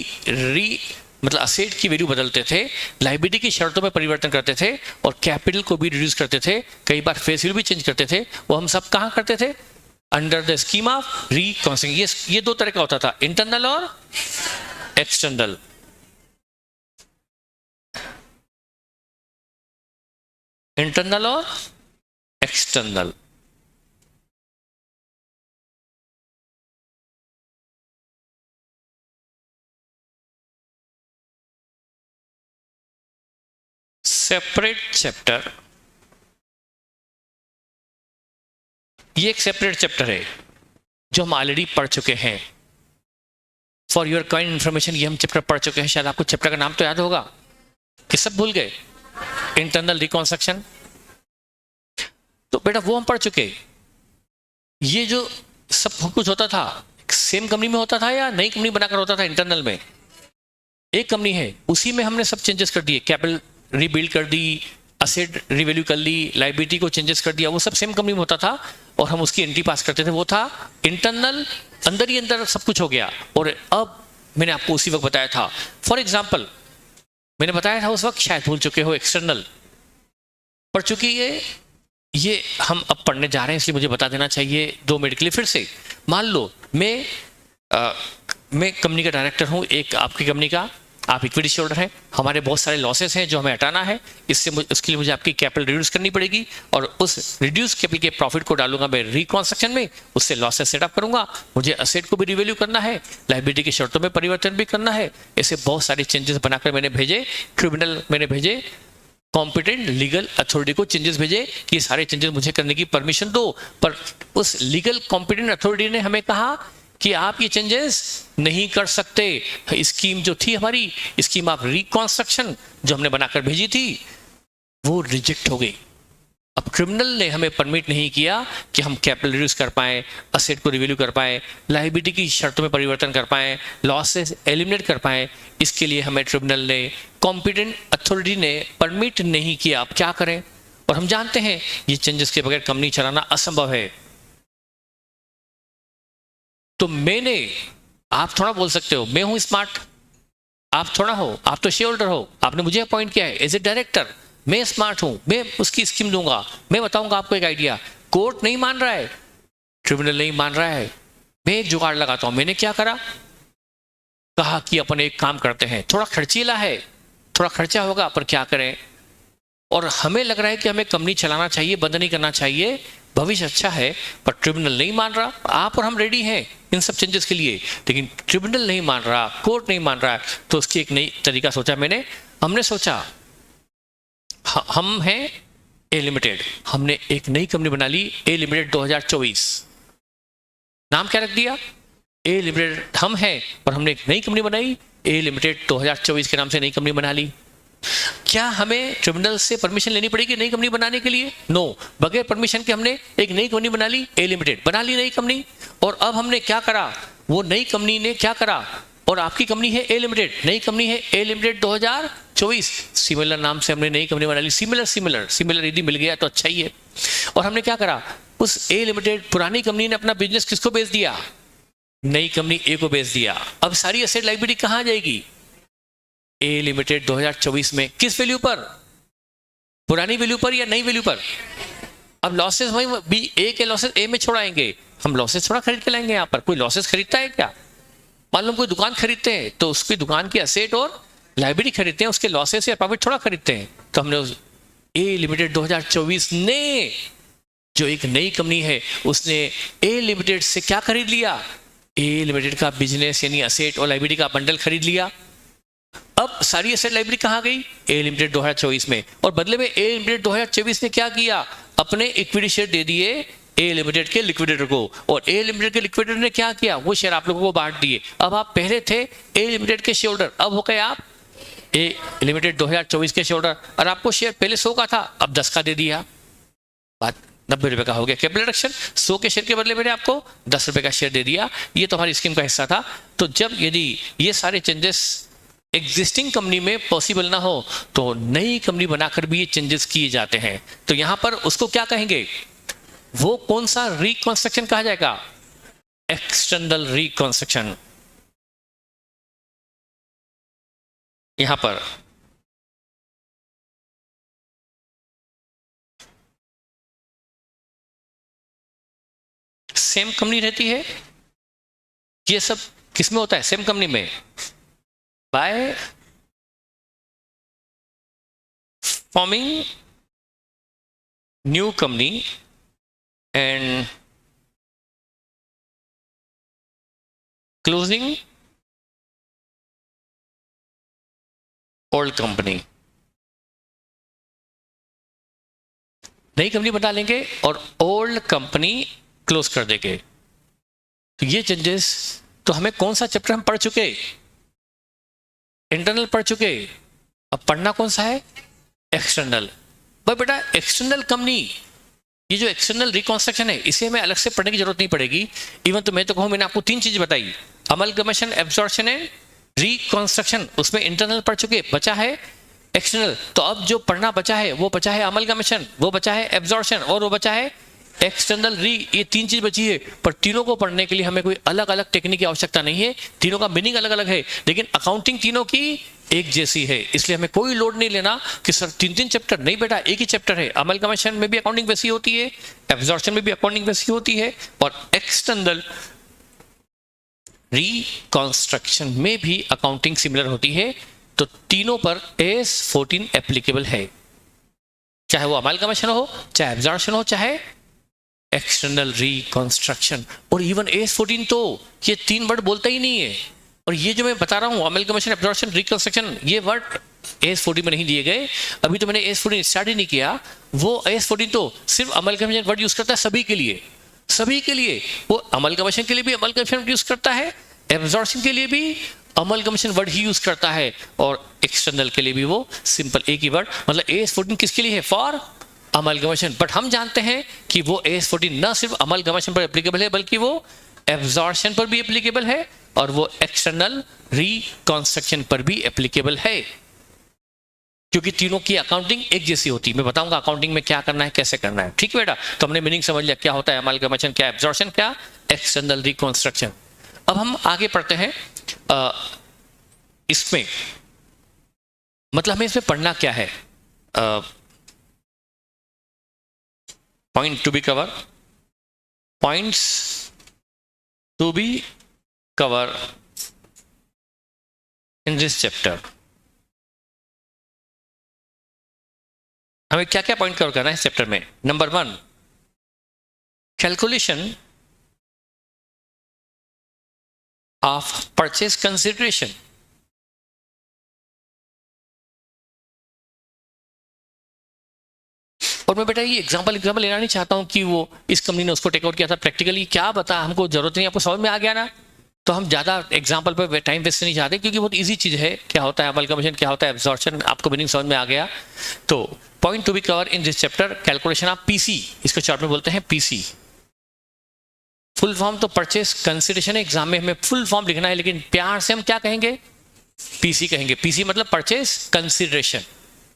[SPEAKER 1] मतलब असेट की वैल्यू बदलते थे, लाइबिलिटी की शर्तों में परिवर्तन करते थे और कैपिटल को भी रिड्यूस करते थे, कई बार फेस वैल्यू भी चेंज करते थे। वो हम सब कहाँ करते थे? Under the scheme of reconstruction. ये दो तरह का होता था, इंटरनल और एक्सटर्नल। इंटरनल और एक्सटर्नल। सेपरेट चैप्टर, ये एक सेपरेट चैप्टर है जो हम ऑलरेडी पढ़ चुके हैं। फॉर योर काइंड इंफॉर्मेशन, ये हम चैप्टर पढ़ चुके हैं। शायद आपको चैप्टर का नाम तो याद होगा कि सब भूल गए? इंटरनल रिकंस्ट्रक्शन, तो बेटा वो हम पढ़ चुके। ये जो सब कुछ होता था सेम कंपनी में होता था या नई कंपनी बनाकर होता था? इंटरनल में एक कंपनी है, उसी में हमने सब चेंजेस कर दिए, कैपिटल रीबिल्ड कर दी, असेट रिवैल्यू कर ली, लाइबिलिटी को चेंजेस कर दिया, वो सब सेम कंपनी में होता था और हम उसकी एंट्री पास करते थे। वो था इंटरनल, अंदर ही अंदर सब कुछ हो गया। और अब मैंने आपको उसी वक्त बताया था, फॉर एग्जाम्पल मैंने बताया था उस वक्त, शायद भूल चुके हो, एक्सटर्नल पढ़ चुकी है। ये हम अब पढ़ने जा रहे हैं इसलिए मुझे बता देना चाहिए 2 मिनट के लिए फिर से। मान लो मैं कंपनी का डायरेक्टर हूँ, एक आपकी कंपनी का, आप इक्विटी शेयरहोल्डर हैं, हमारे बहुत सारे लॉसेस हैं जो हमें हटाना है, उसके लिए मुझे आपकी कैपिटल रिड्यूस करनी पड़ेगी और उस रिड्यूस कैपिटल के प्रॉफिट को डालूंगा मैं रिकंस्ट्रक्शन में, उससे लॉसेस सेटअप करूंगा, मुझे असेट को भी रिवैल्यू करना है, लायबिलिटी की शर्तों में परिवर्तन भी करना है। ऐसे बहुत सारे चेंजेस बनाकर मैंने भेजे, ट्रिब्यूनल मैंने भेजे, कॉम्पिटेंट लीगल अथॉरिटी को चेंजेस भेजे कि सारे चेंजेस मुझे करने की परमिशन दो। पर उस लीगल कॉम्पिटेंट अथॉरिटी ने हमें कहा कि आप ये चेंजेस नहीं कर सकते। स्कीम जो थी हमारी, स्कीम ऑफ रिकंस्ट्रक्शन जो हमने बनाकर भेजी थी, वो रिजेक्ट हो गई। अब ट्रिब्यूनल ने हमें परमिट नहीं किया कि हम कैपिटल रिड्यूस कर पाएं, असेट को रिवैल्यू कर पाएं, लायबिलिटी की शर्तों में परिवर्तन कर पाएं, लॉसेस एलिमिनेट कर पाएं। इसके लिए हमें ट्रिब्यूनल ने, कॉम्पिटेंट अथॉरिटी ने परमिट नहीं किया। अब क्या करें? और हम जानते हैं ये चेंजेस के बगैर कंपनी चलाना असंभव है। तो मैंने, आप थोड़ा बोल सकते हो मैं हूं स्मार्ट, आप थोड़ा हो, आप तो शेयर होल्डर हो, आपने मुझे अपॉइंट किया है एज ए डायरेक्टर, मैं स्मार्ट हूं, मैं उसकी स्कीम दूंगा, मैं बताऊंगा आपको एक आइडिया। कोर्ट नहीं मान रहा है, ट्रिब्यूनल नहीं मान रहा है, मैं जुगाड़ लगाता हूं। मैंने क्या करा? कहा कि अपन एक काम करते हैं, थोड़ा खर्चीला है, थोड़ा खर्चा होगा, पर क्या करें, और हमें लग रहा है कि हमें कंपनी चलाना चाहिए, बंद नहीं करना चाहिए, भविष्य अच्छा है, पर ट्रिब्यूनल नहीं मान रहा। आप और हम रेडी हैं इन सब चेंजेस के लिए, लेकिन ट्रिब्यूनल नहीं मान रहा, कोर्ट नहीं मान रहा है। तो उसकी एक नई तरीका सोचा हमने सोचा हम हैं ए लिमिटेड, हमने एक नई कंपनी बना ली, ए लिमिटेड 2024। नाम क्या रख दिया? ए लिमिटेड हम हैं और हमने एक नई कंपनी बनाई, ए लिमिटेड 2024 के नाम से नई कंपनी बना ली। क्या हमें ट्रिब्यूनल से परमिशन लेनी पड़ेगी नई कंपनी बनाने के लिए? नो, बगैर परमिशन के हमने एक नई कंपनी बना ली, ए लिमिटेड बना ली नई कंपनी। और अब हमने क्या करा, वो नई कंपनी ने क्या करा, और आपकी कंपनी है ए लिमिटेड, नई कंपनी है ए लिमिटेड 2024, सिमिलर नाम से हमने नई कंपनी बना ली। सिमिलर यदि मिल गया तो अच्छा ही है। और हमने क्या करा, उस ए लिमिटेड पुरानी कंपनी ने अपना बिजनेस किसको बेच दिया, नई कंपनी ए को बेच दिया। अब सारी एसेट लायबिलिटी कहां जाएगी, ए लिमिटेड 2024 में किस वैल्यू पर, पुरानी वैल्यू पर या नई वैल्यू पर? अब लॉसेस वही बी ए के लॉसेस ए में छोड़ाएंगे, हम लॉसेस थोड़ा खरीद के लाएंगे। यहाँ पर कोई लॉसेस खरीदता है क्या? मान लो कोई दुकान खरीदते हैं तो उसकी दुकान की एसेट और लायबिलिटी खरीदते हैं, उसके लॉसेस या प्रॉफिट थोड़ा खरीदते हैं। तो हमने ए लिमिटेड 2024 ने, जो एक नई कंपनी है, उसने ए लिमिटेड से क्या खरीद लिया, ए लिमिटेड का बिजनेस यानी एसेट और लायबिलिटी का बंडल खरीद लिया। अब सारी एसेट लायबिलिटी कहां गई, ए लिमिटेड 2024 में। और बदले में ए लिमिटेड 2024 ने क्या किया, अपने इक्विटी शेयर दे दिए ए लिमिटेड के लिक्विडेटर को, और ए लिमिटेड के लिक्विडेटर ने क्या किया, वो शेयर आप लोगों को बांट दिए। अब आप पहले थे ए लिमिटेड के शेयर होल्डर, अब हो गए आप ए लिमिटेड 2024 के शेयर होल्डर, और आपको शेयर पहले 100 का था, अब 10 का दे दिया, बात 90 रुपए का हो गया कैपिटल रिडक्शन। 100 के शेयर के बदले मैंने आपको 10 रुपए का शेयर दे दिया। ये तो हमारी स्कीम का हिस्सा था। तो जब यदि ये सारे चेंजेस एग्जिस्टिंग कंपनी में पॉसिबल ना हो तो नई कंपनी बनाकर भी ये चेंजेस किए जाते हैं। तो यहां पर उसको क्या कहेंगे, वो कौन सा रिकंस्ट्रक्शन कहा जाएगा, एक्सटर्नल रिकंस्ट्रक्शन। यहां पर सेम कंपनी रहती है, ये सब किसमें होता है, सेम कंपनी में, by forming new company and closing old company। नई कंपनी बना लेंगे और ओल्ड कंपनी क्लोज कर देंगे। तो ये चेंजेस, तो हमें कौन सा चैप्टर हम पढ़ चुके, इंटरनल पढ़ चुके, अब पढ़ना कौन सा है, एक्सटर्नल। भाई बेटा एक्सटर्नल कंपनी, ये जो एक्सटर्नल रिकंस्ट्रक्शन है इसे हमें अलग से पढ़ने की जरूरत नहीं पड़ेगी। इवन तो मैं तो कहूँ, मैंने आपको 3 चीज बताई, अमलगमेशन, एब्जॉर्प्शन एंड रिकंस्ट्रक्शन, उसमें इंटरनल पढ़ चुके, बचा है एक्सटर्नल। तो अब जो पढ़ना बचा है वो बचा है अमलगमेशन, वो बचा है एब्जॉर्प्शन और वो बचा है एक्सटर्नल री। ये 3 चीज बची है, पर तीनों को पढ़ने के लिए हमें कोई अलग अलग टेक्निक की आवश्यकता नहीं है। तीनों का मीनिंग अलग अलग है, लेकिन अकाउंटिंग तीनों की एक जैसी है। इसलिए हमें कोई लोड नहीं लेना कि सर 3 चैप्टर, नहीं बेटा एक ही चैप्टर है। अमलगमेशन में भी अकाउंटिंग वैसी होती है, एब्जॉर्प्शन में भी अकाउंटिंग वैसी होती है, और एक्सटर्नल रिकंस्ट्रक्शन में भी अकाउंटिंग सिमिलर होती है। तो तीनों पर AS14 एप्लीकेबल है, चाहे वो अमलगमेशन हो, चाहे एब्जॉर्प्शन हो, चाहे एक्सटर्नल रिकंस्ट्रक्शन। और इवन AS14 तो ये 3 वर्ड बोलता ही नहीं है। और ये जो मैं बता रहा हूँ अमलगमेशन, एब्जॉर्प्शन, रिकंस्ट्रक्शन, ये वर्ड AS14 में नहीं दिए गए। अभी तो मैंने AS14 स्टार्ट ही नहीं किया। वो AS14 तो सिर्फ अमलगमेशन वर्ड यूज करता है सभी के लिए, सभी के लिए। वो अमलगमेशन के लिए भी अमलगमेशन यूज करता है, एब्जॉर्प्शन के लिए भी अमलगमेशन वर्ड ही यूज करता है, और एक्सटर्नल के लिए भी वो सिंपल एक ही वर्ड। मतलब AS14 किसके लिए है, फॉर अमलगमेशन। बट हम जानते हैं कि वो AS14 न सिर्फ अमलगमेशन पर एप्लीकेबल है, बल्कि वो एब्जॉर्प्शन पर भी एप्लीकेबल है, और वो एक्सटर्नल रिकंस्ट्रक्शन पर भी एप्लीकेबल है, क्योंकि तीनों की अकाउंटिंग एक जैसी होती है। मैं बताऊंगा अकाउंटिंग में क्या करना है, कैसे करना है। ठीक है बेटा, तो हमने मीनिंग समझ लिया, क्या होता है अमलगमेशन, क्या एब्जॉर्प्शन, क्या एक्सटर्नल रिकंस्ट्रक्शन। अब हम आगे पढ़ते हैं इसमें, मतलब हमें इसमें पढ़ना क्या है। Point to be cover, points to be cover in this chapter. हमें क्या क्या पॉइंट कवर करना है इस चैप्टर में। Number 1, calculation of purchase consideration. और मैं बेटा ये एग्जांपल लेना नहीं चाहता हूं कि वो इस कंपनी ने उसको टेक आउट किया था, प्रैक्टिकली क्या बता, हमको जरूरत नहीं, आपको समझ में आ गया ना। तो हम ज़्यादा एग्जाम्पल पे टाइम वेस्ट नहीं चाहते, क्योंकि बहुत इजी चीज़ है। क्या होता है अमलगमेशन, क्या होता है एब्जॉर्प्शन, आपको मीनिंग समझ में आ गया। तो point to be cover in this chapter, calculation of PC, इसको शॉर्ट में बोलते हैं पीसी। फुल फॉर्म तो परचेस कंसिडरेशन है, एग्जाम में हमें फुल फॉर्म लिखना है, लेकिन प्यार से हम क्या कहेंगे, पीसी कहेंगे। पीसी मतलब परचेस कंसिडरेशन।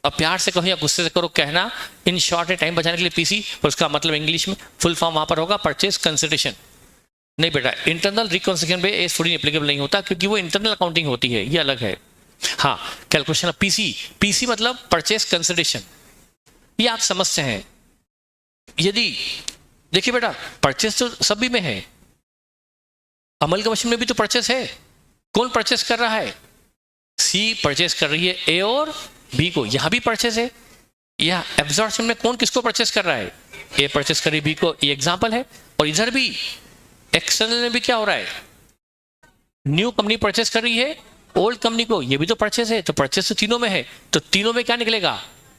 [SPEAKER 1] और प्यार से कहो या गुस्से से करो, कहना इन शॉर्ट है टाइम बचाने के लिए पीसी, और उसका मतलब इंग्लिश में फुल फॉर्म वहां पर होगा परचेस कंसिडरेशन। नहीं बेटा, इंटरनल रिकॉन्सिक्वेंस पे एस 14 एप्लीकेबल नहीं होता, क्योंकि वो इंटरनल अकाउंटिंग होती है, ये अलग है। हाँ, कैलकुलेशन ऑफ पीसी, पीसी मतलब परचेस कंसिडरेशन, ये आप समझते हैं। यदि देखिए बेटा, परचेस तो सभी में है, अमल का मशीन में भी तो परचेस है। कौन परचेस कर रहा है, सी परचेस कर रही है ए और बी को, यहां भी परचेस है। या एब्जॉर्प्शन में कौन किसको परचेस कर रहा है, ए परचेस कर रही बी को, ये एग्जांपल है। और इधर भी एक्सटर्नल में भी क्या हो रहा है, न्यू कंपनी परचेस कर रही है ओल्ड कंपनी को, ये भी तो परचेस है। तो परचेस तो तीनों में है, तो तीनों में क्या निकलेगा,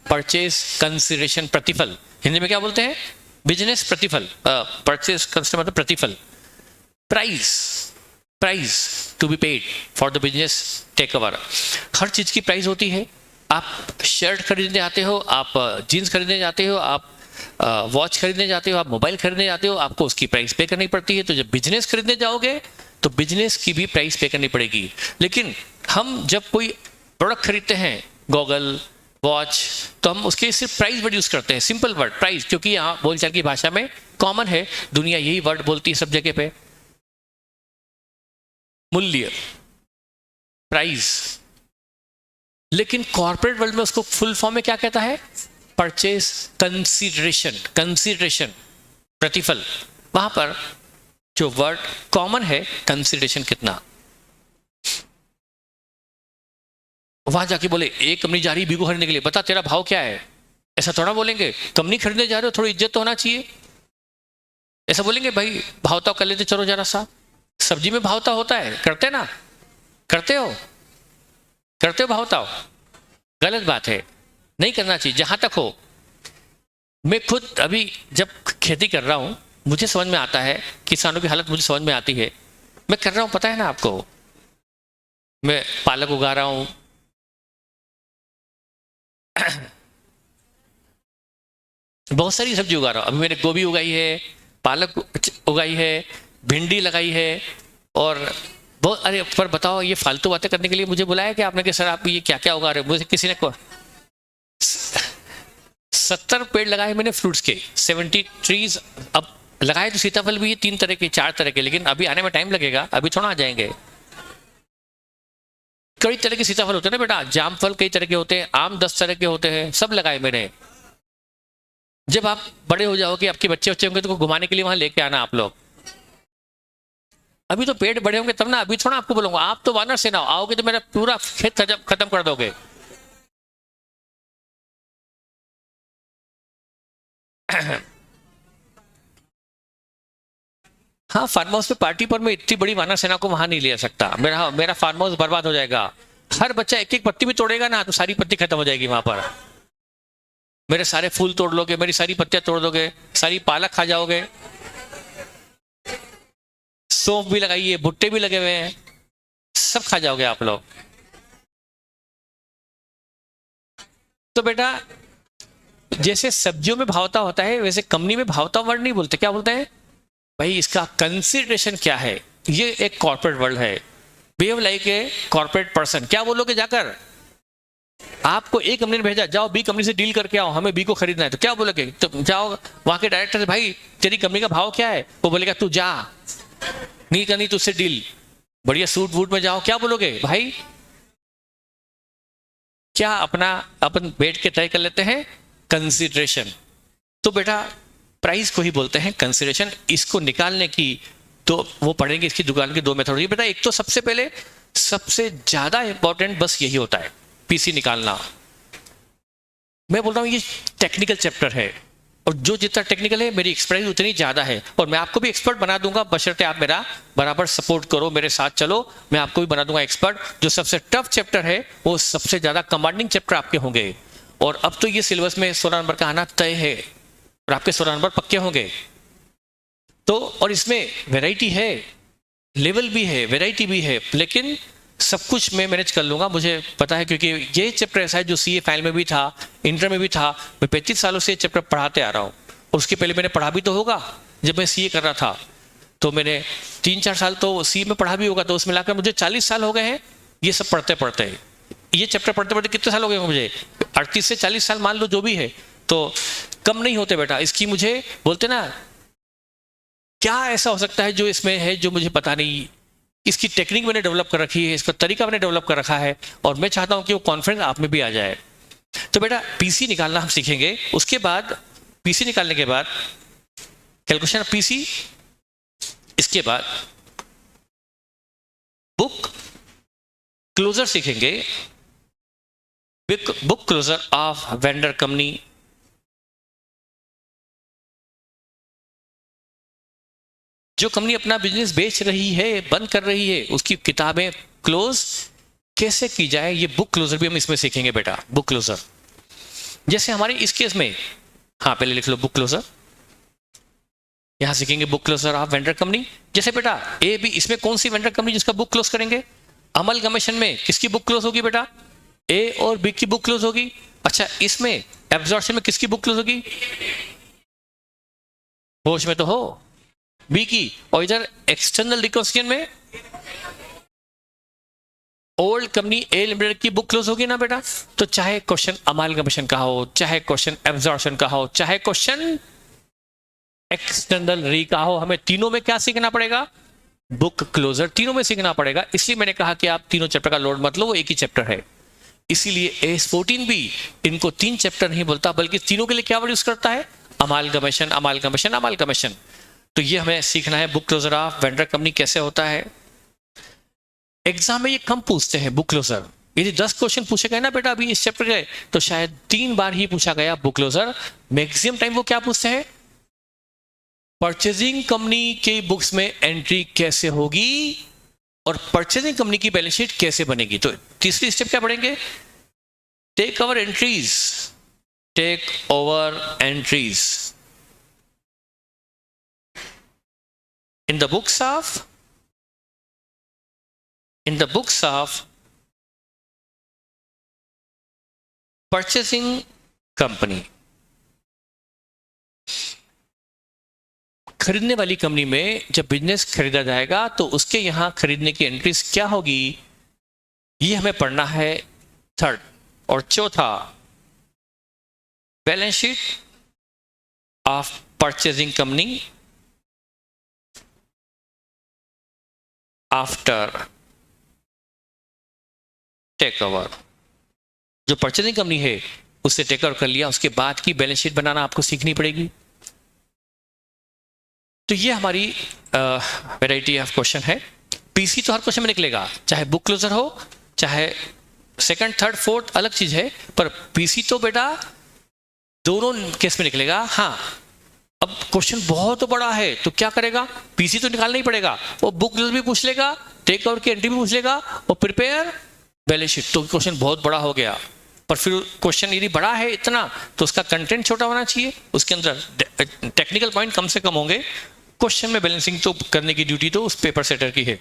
[SPEAKER 1] परचेस कंसिडरेशन प्रतिफल। हिंदी में क्या बोलते हैं, बिजनेस प्रतिफल। परचेस कंसिडर मतलब प्रतिफल, price, price to be paid for the business take over. हर चीज की प्राइस होती है। आप शर्ट खरीदने जाते हो, आप जीन्स खरीदने जाते हो, आप वॉच खरीदने जाते हो, आप मोबाइल खरीदने जाते हो, आपको उसकी प्राइस पे करनी पड़ती है। तो जब बिजनेस खरीदने जाओगे तो बिजनेस की भी प्राइस पे करनी पड़ेगी। लेकिन हम जब कोई प्रोडक्ट खरीदते हैं, गॉगल, वॉच, तो हम उसके सिर्फ प्राइस वर्ड यूज करते हैं, सिंपल वर्ड प्राइस, क्योंकि यहाँ बोलचाल की भाषा में कॉमन है, दुनिया यही वर्ड बोलती है सब जगह पे। मूल्य, प्राइस। लेकिन कॉर्पोरेट वर्ल्ड में उसको फुल फॉर्म में क्या कहता है, परचेस कंसीडरेशन, कंसीडरेशन प्रतिफल। वहां पर जो वर्ड कॉमन है, कंसीडरेशन कितना। वहां जाके बोले एक कंपनी जा रही है बी को खरीदने के लिए, बता तेरा भाव क्या है, ऐसा थोड़ा बोलेंगे। कंपनी खरीदने जा रहे हो, थोड़ी इज्जत तो होना चाहिए। ऐसा बोलेंगे भाई भावताव कर लेते चलो जरा सा। सब्जी में भावताव होता है, करते ना, करते हो, करते हो भावताव, गलत बात है, नहीं करना चाहिए। जहां तक हो, मैं खुद अभी जब खेती कर रहा हूं, मुझे समझ में आता है, किसानों की हालत मुझे समझ में आती है। मैं कर रहा हूं, पता है ना आपको, मैं पालक उगा रहा हूं, बहुत सारी सब्जी उगा रहा हूं। अभी मैंने गोभी उगाई है, पालक उगाई है, भिंडी लगाई है, और बहुत, अरे पर बताओ, ये फालतू बातें करने के लिए मुझे बुलाया कि आपने कि सर आप ये क्या क्या उगा रहे हो। मुझे किसी ने 70 पेड़ लगाए मैंने फ्रूट्स के, 70 ट्रीज। अब लगाए तो सीताफल भी है 3 तरह के, 4 तरह के, लेकिन अभी आने में टाइम लगेगा, अभी थोड़ा आ जाएंगे। कई तरह के सीताफल होते हैं ना बेटा, जाम फल कई तरह के होते हैं, आम 10 तरह के होते हैं, सब लगाए मैंने। जब आप बड़े हो जाओगे, आपके बच्चे बच्चे होंगे, तो घुमाने के लिए वहां लेके आना आप लोग। अभी तो पेड़ बड़े होंगे तब ना, अभी थोड़ा आपको बोलूंगा। आप तो वानर सेना आओगे तो मेरा पूरा खेत खत्म कर दोगे। हाँ, फार्म हाउस पे पार्टी पर मैं इतनी बड़ी वानर सेना को वहां नहीं ले सकता, मेरा मेरा फार्म हाउस बर्बाद हो जाएगा। हर बच्चा एक एक पत्ती भी तोड़ेगा ना, तो सारी पत्ती खत्म हो जाएगी वहां पर। मेरे सारे फूल तोड़ लोगे, मेरी सारी पत्तियां तोड़ दोगे, सारी पालक खा जाओगे। सौंफ भी लगाई है, भुट्टे भी लगे हुए हैं, सब खा जाओगे आप लोग। तो बेटा, जैसे सब्जियों में भावता होता है, वैसे कंपनी में भावता वर्ड नहीं बोलते। क्या बोलते हैं भाई, इसका कंसिडरेशन क्या है। ये एक कॉर्पोरेट वर्ल्ड है, behave like a corporate person. क्या बोलोगे जाकर, आपको ए कंपनी ने भेजा, जाओ बी कंपनी से डील करके आओ, हमें बी को खरीदना है, तो क्या बोलोगे, तो जाओ वहां के डायरेक्टर से, भाई तेरी कंपनी का भाव क्या है। वो बोलेगा तू जा, नहीं करनी तुझसे डील, बढ़िया सूट वूट में जाओ। क्या बोलोगे भाई, क्या अपना अपन बैठ के तय कर लेते हैं, कंसिडरेशन। तो बेटा प्राइस को ही बोलते हैं कंसिडरेशन। इसको निकालने की तो वो पढ़ेंगे, इसकी दुकान की 2 मेथड है बेटा। एक तो सबसे पहले सबसे ज्यादा इंपॉर्टेंट बस यही होता है, पीसी निकालना। मैं बोल रहा हूं ये टेक्निकल चैप्टर है, और जो जितना टेक्निकल है मेरी एक्सपर्टाइज उतनी ज्यादा है, और मैं आपको भी एक्सपर्ट बना दूंगा, बशर्ते आप मेरा बराबर सपोर्ट करो, मेरे साथ चलो। मैं आपको भी बना दूंगा एक्सपर्ट। जो सबसे टफ चैप्टर है वो सबसे ज्यादा कमांडिंग चैप्टर आपके होंगे। और अब तो ये सिलेबस में 16 नंबर का आना तय है, और आपके 16 नंबर पक्के होंगे। तो और इसमें वैरायटी है, लेवल भी है, वैरायटी भी है, लेकिन सब कुछ मैं मैनेज कर लूंगा, मुझे पता है, क्योंकि ये चैप्टर ऐसा है जो सीए फाइनल में भी था, इंटर में भी था। मैं 35 सालों से ये चैप्टर पढ़ाते आ रहा हूँ, और उसके पहले मैंने पढ़ा भी तो होगा जब मैं सीए कर रहा था, तो मैंने 3-4 साल तो सीए में पढ़ा भी होगा, तो उसमें मिलाकर मुझे 40 साल हो गए हैं ये सब पढ़ते पढ़ते। ये चैप्टर पढ़ते पढ़ते कितने साल हो गए मुझे? 38 से 40 साल मान लो, जो भी है, तो कम नहीं होते बेटा। इसकी मुझे बोलते ना, क्या ऐसा हो सकता है जो इसमें है जो मुझे पता नहीं। इसकी टेक्निक मैंने डेवलप कर रखी है, इसका तरीका मैंने डेवलप कर रखा है, और मैं चाहता हूं कि वो कॉन्फिडेंस आप में भी आ जाए। तो बेटा पीसी निकालना हम सीखेंगे, उसके बाद पीसी निकालने के बाद कैलकुलेशन ऑफ पीसी, इसके बाद बुक क्लोजर सीखेंगे, book closure of vendor company, जो कंपनी अपना बिजनेस बेच रही है, बंद कर रही है, उसकी किताबें क्लोज कैसे की जाए, ये बुक क्लोजर भी हम इसमें सीखेंगे बेटा। बुक क्लोजर जैसे हमारे इस केस में, हाँ पहले लिख लो बुक क्लोजर, यहां सीखेंगे book closure of vendor company. जैसे बेटा ए बी, इसमें कौन सी वेंडर कंपनी जिसका बुक क्लोज करेंगे? अमलगमेशन में किसकी बुक क्लोज होगी बेटा? ए और बी की बुक क्लोज होगी। अच्छा, इसमें एब्जॉर्प्शन में किसकी बुक क्लोज होगी? होश में तो हो, बी की। और इधर एक्सटर्नल रिकंसिलिएशन में ओल्ड कंपनी ए लिमिटेड की बुक क्लोज होगी ना बेटा। तो चाहे क्वेश्चन अमालगमेशन का हो, चाहे क्वेश्चन एब्जॉर्प्शन का हो, चाहे क्वेश्चन एक्सटर्नल री का हो, हमें तीनों में क्या सीखना पड़ेगा? बुक क्लोजर, तीनों में सीखना पड़ेगा। इसलिए मैंने कहा कि आप तीनों चैप्टर का लोड मत लो, वो एक ही चैप्टर है। इसीलिए AS14 भी इनको 3 चैप्टर नहीं बोलता, बल्कि तीनों के लिए क्या वर्ड यूज करता है? Amalgamation, amalgamation, amalgamation. तो ये हमें सीखना है, book closure of vendor company कैसे होता है। एग्जाम में ये कम पूछते हैं बुक क्लोजर। यदि 10 क्वेश्चन पूछे गए ना बेटा अभी इस चैप्टर के, तो शायद 3 बार ही पूछा गया बुक क्लोजर। मैक्सिमम टाइम वो क्या पूछते हैं? परचेजिंग कंपनी के बुक्स में एंट्री कैसे होगी और परचेजिंग कंपनी की बैलेंस शीट कैसे बनेगी। तो तीसरी स्टेप क्या पढ़ेंगे? Take over entries, take over entries in the books of purchasing company। खरीदने वाली कंपनी में जब बिजनेस खरीदा जाएगा तो उसके यहां खरीदने की एंट्रीज क्या होगी, ये हमें पढ़ना है। थर्ड और चौथा, balance sheet of purchasing company after take over. जो परचेजिंग कंपनी है उससे टेक ओवर कर लिया, उसके बाद की बैलेंस शीट बनाना आपको सीखनी पड़ेगी। तो ये हमारी वैरायटी ऑफ क्वेश्चन है। पीसी तो हर क्वेश्चन में निकलेगा, चाहे बुक क्लोजर हो, चाहे सेकंड, थर्ड, फोर्थ अलग चीज है, पर पीसी तो बेटा दोनों केस में निकलेगा। हाँ, अब क्वेश्चन बहुत बड़ा है तो क्या करेगा? पीसी तो निकालना ही पड़ेगा, वो बुक क्लोजर भी पूछ लेगा, टेक ओवर की एंट्री भी पूछ लेगा, और प्रिपेयर बैलेंस शीट। तो क्वेश्चन बहुत बड़ा हो गया, पर फिर क्वेश्चन यदि बड़ा है इतना तो उसका कंटेंट छोटा होना चाहिए, उसके अंदर टेक्निकल पॉइंट कम से कम होंगे। क्वेश्चन में बैलेंसिंग तो करने की ड्यूटी तो उस पेपर सेटर की है,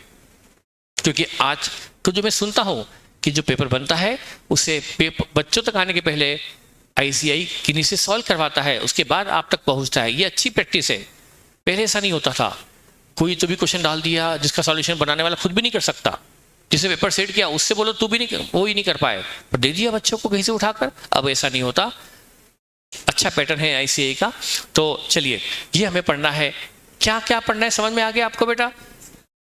[SPEAKER 1] क्योंकि आज तो जो मैं सुनता हूं कि जो पेपर बनता है उसे बच्चों तक आने के पहले ICI किन्हीं से सॉल्व करवाता है, उसके बाद आप तक पहुंचता है। ये अच्छी प्रैक्टिस है, पहले ऐसा नहीं होता था। कोई तो भी क्वेश्चन डाल दिया जिसका सॉल्यूशन बनाने वाला खुद भी नहीं कर सकता, जिसे पेपर सेट किया उससे बोलो तू भी नहीं, वो ही नहीं कर पाए, पर दे दिया बच्चों को कहीं से उठाकर। अब ऐसा नहीं होता, अच्छा पैटर्न है ICI का। तो चलिए, ये हमें पढ़ना है। क्या क्या पढ़ना है समझ में आ गया आपको बेटा?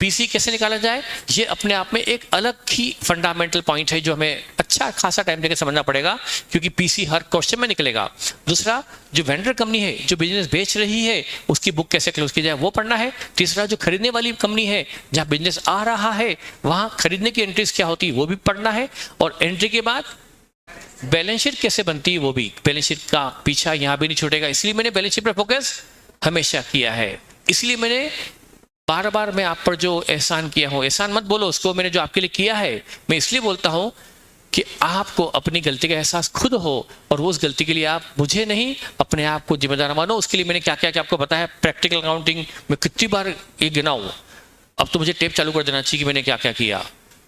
[SPEAKER 1] पीसी कैसे निकाला जाए, ये अपने आप में एक अलग ही फंडामेंटल पॉइंट है जो हमें अच्छा खासा टाइम लेकर समझना पड़ेगा, क्योंकि पीसी हर क्वेश्चन में निकलेगा। दूसरा, जो वेंडर कंपनी है जो बिजनेस बेच रही है उसकी बुक कैसे क्लोज की जाए वो पढ़ना है। तीसरा, जो खरीदने वाली कंपनी है जहां बिजनेस आ रहा है वहां खरीदने की एंट्रीज क्या होती है वो भी पढ़ना है। और एंट्री के बाद बैलेंस शीट कैसे बनती है वो भी, बैलेंस शीट का पीछा यहाँ भी नहीं छूटेगा। इसलिए मैंने बैलेंस शीट पर फोकस हमेशा किया है। इसलिए मैंने बार बार मैं आप पर जो एहसान किया हूं, एहसान मत बोलो उसको, मैंने जो आपके लिए किया है मैं इसलिए बोलता हूं कि आपको अपनी गलती का एहसास खुद हो, और वो उस गलती के लिए आप मुझे नहीं अपने आप को जिम्मेदार मानो। उसके लिए मैंने क्या क्या क्या आपको बताया। प्रैक्टिकल अकाउंटिंग में कितनी बार ये गिनाऊं, अब तो मुझे टेप चालू कर देना चाहिए कि मैंने क्या क्या किया।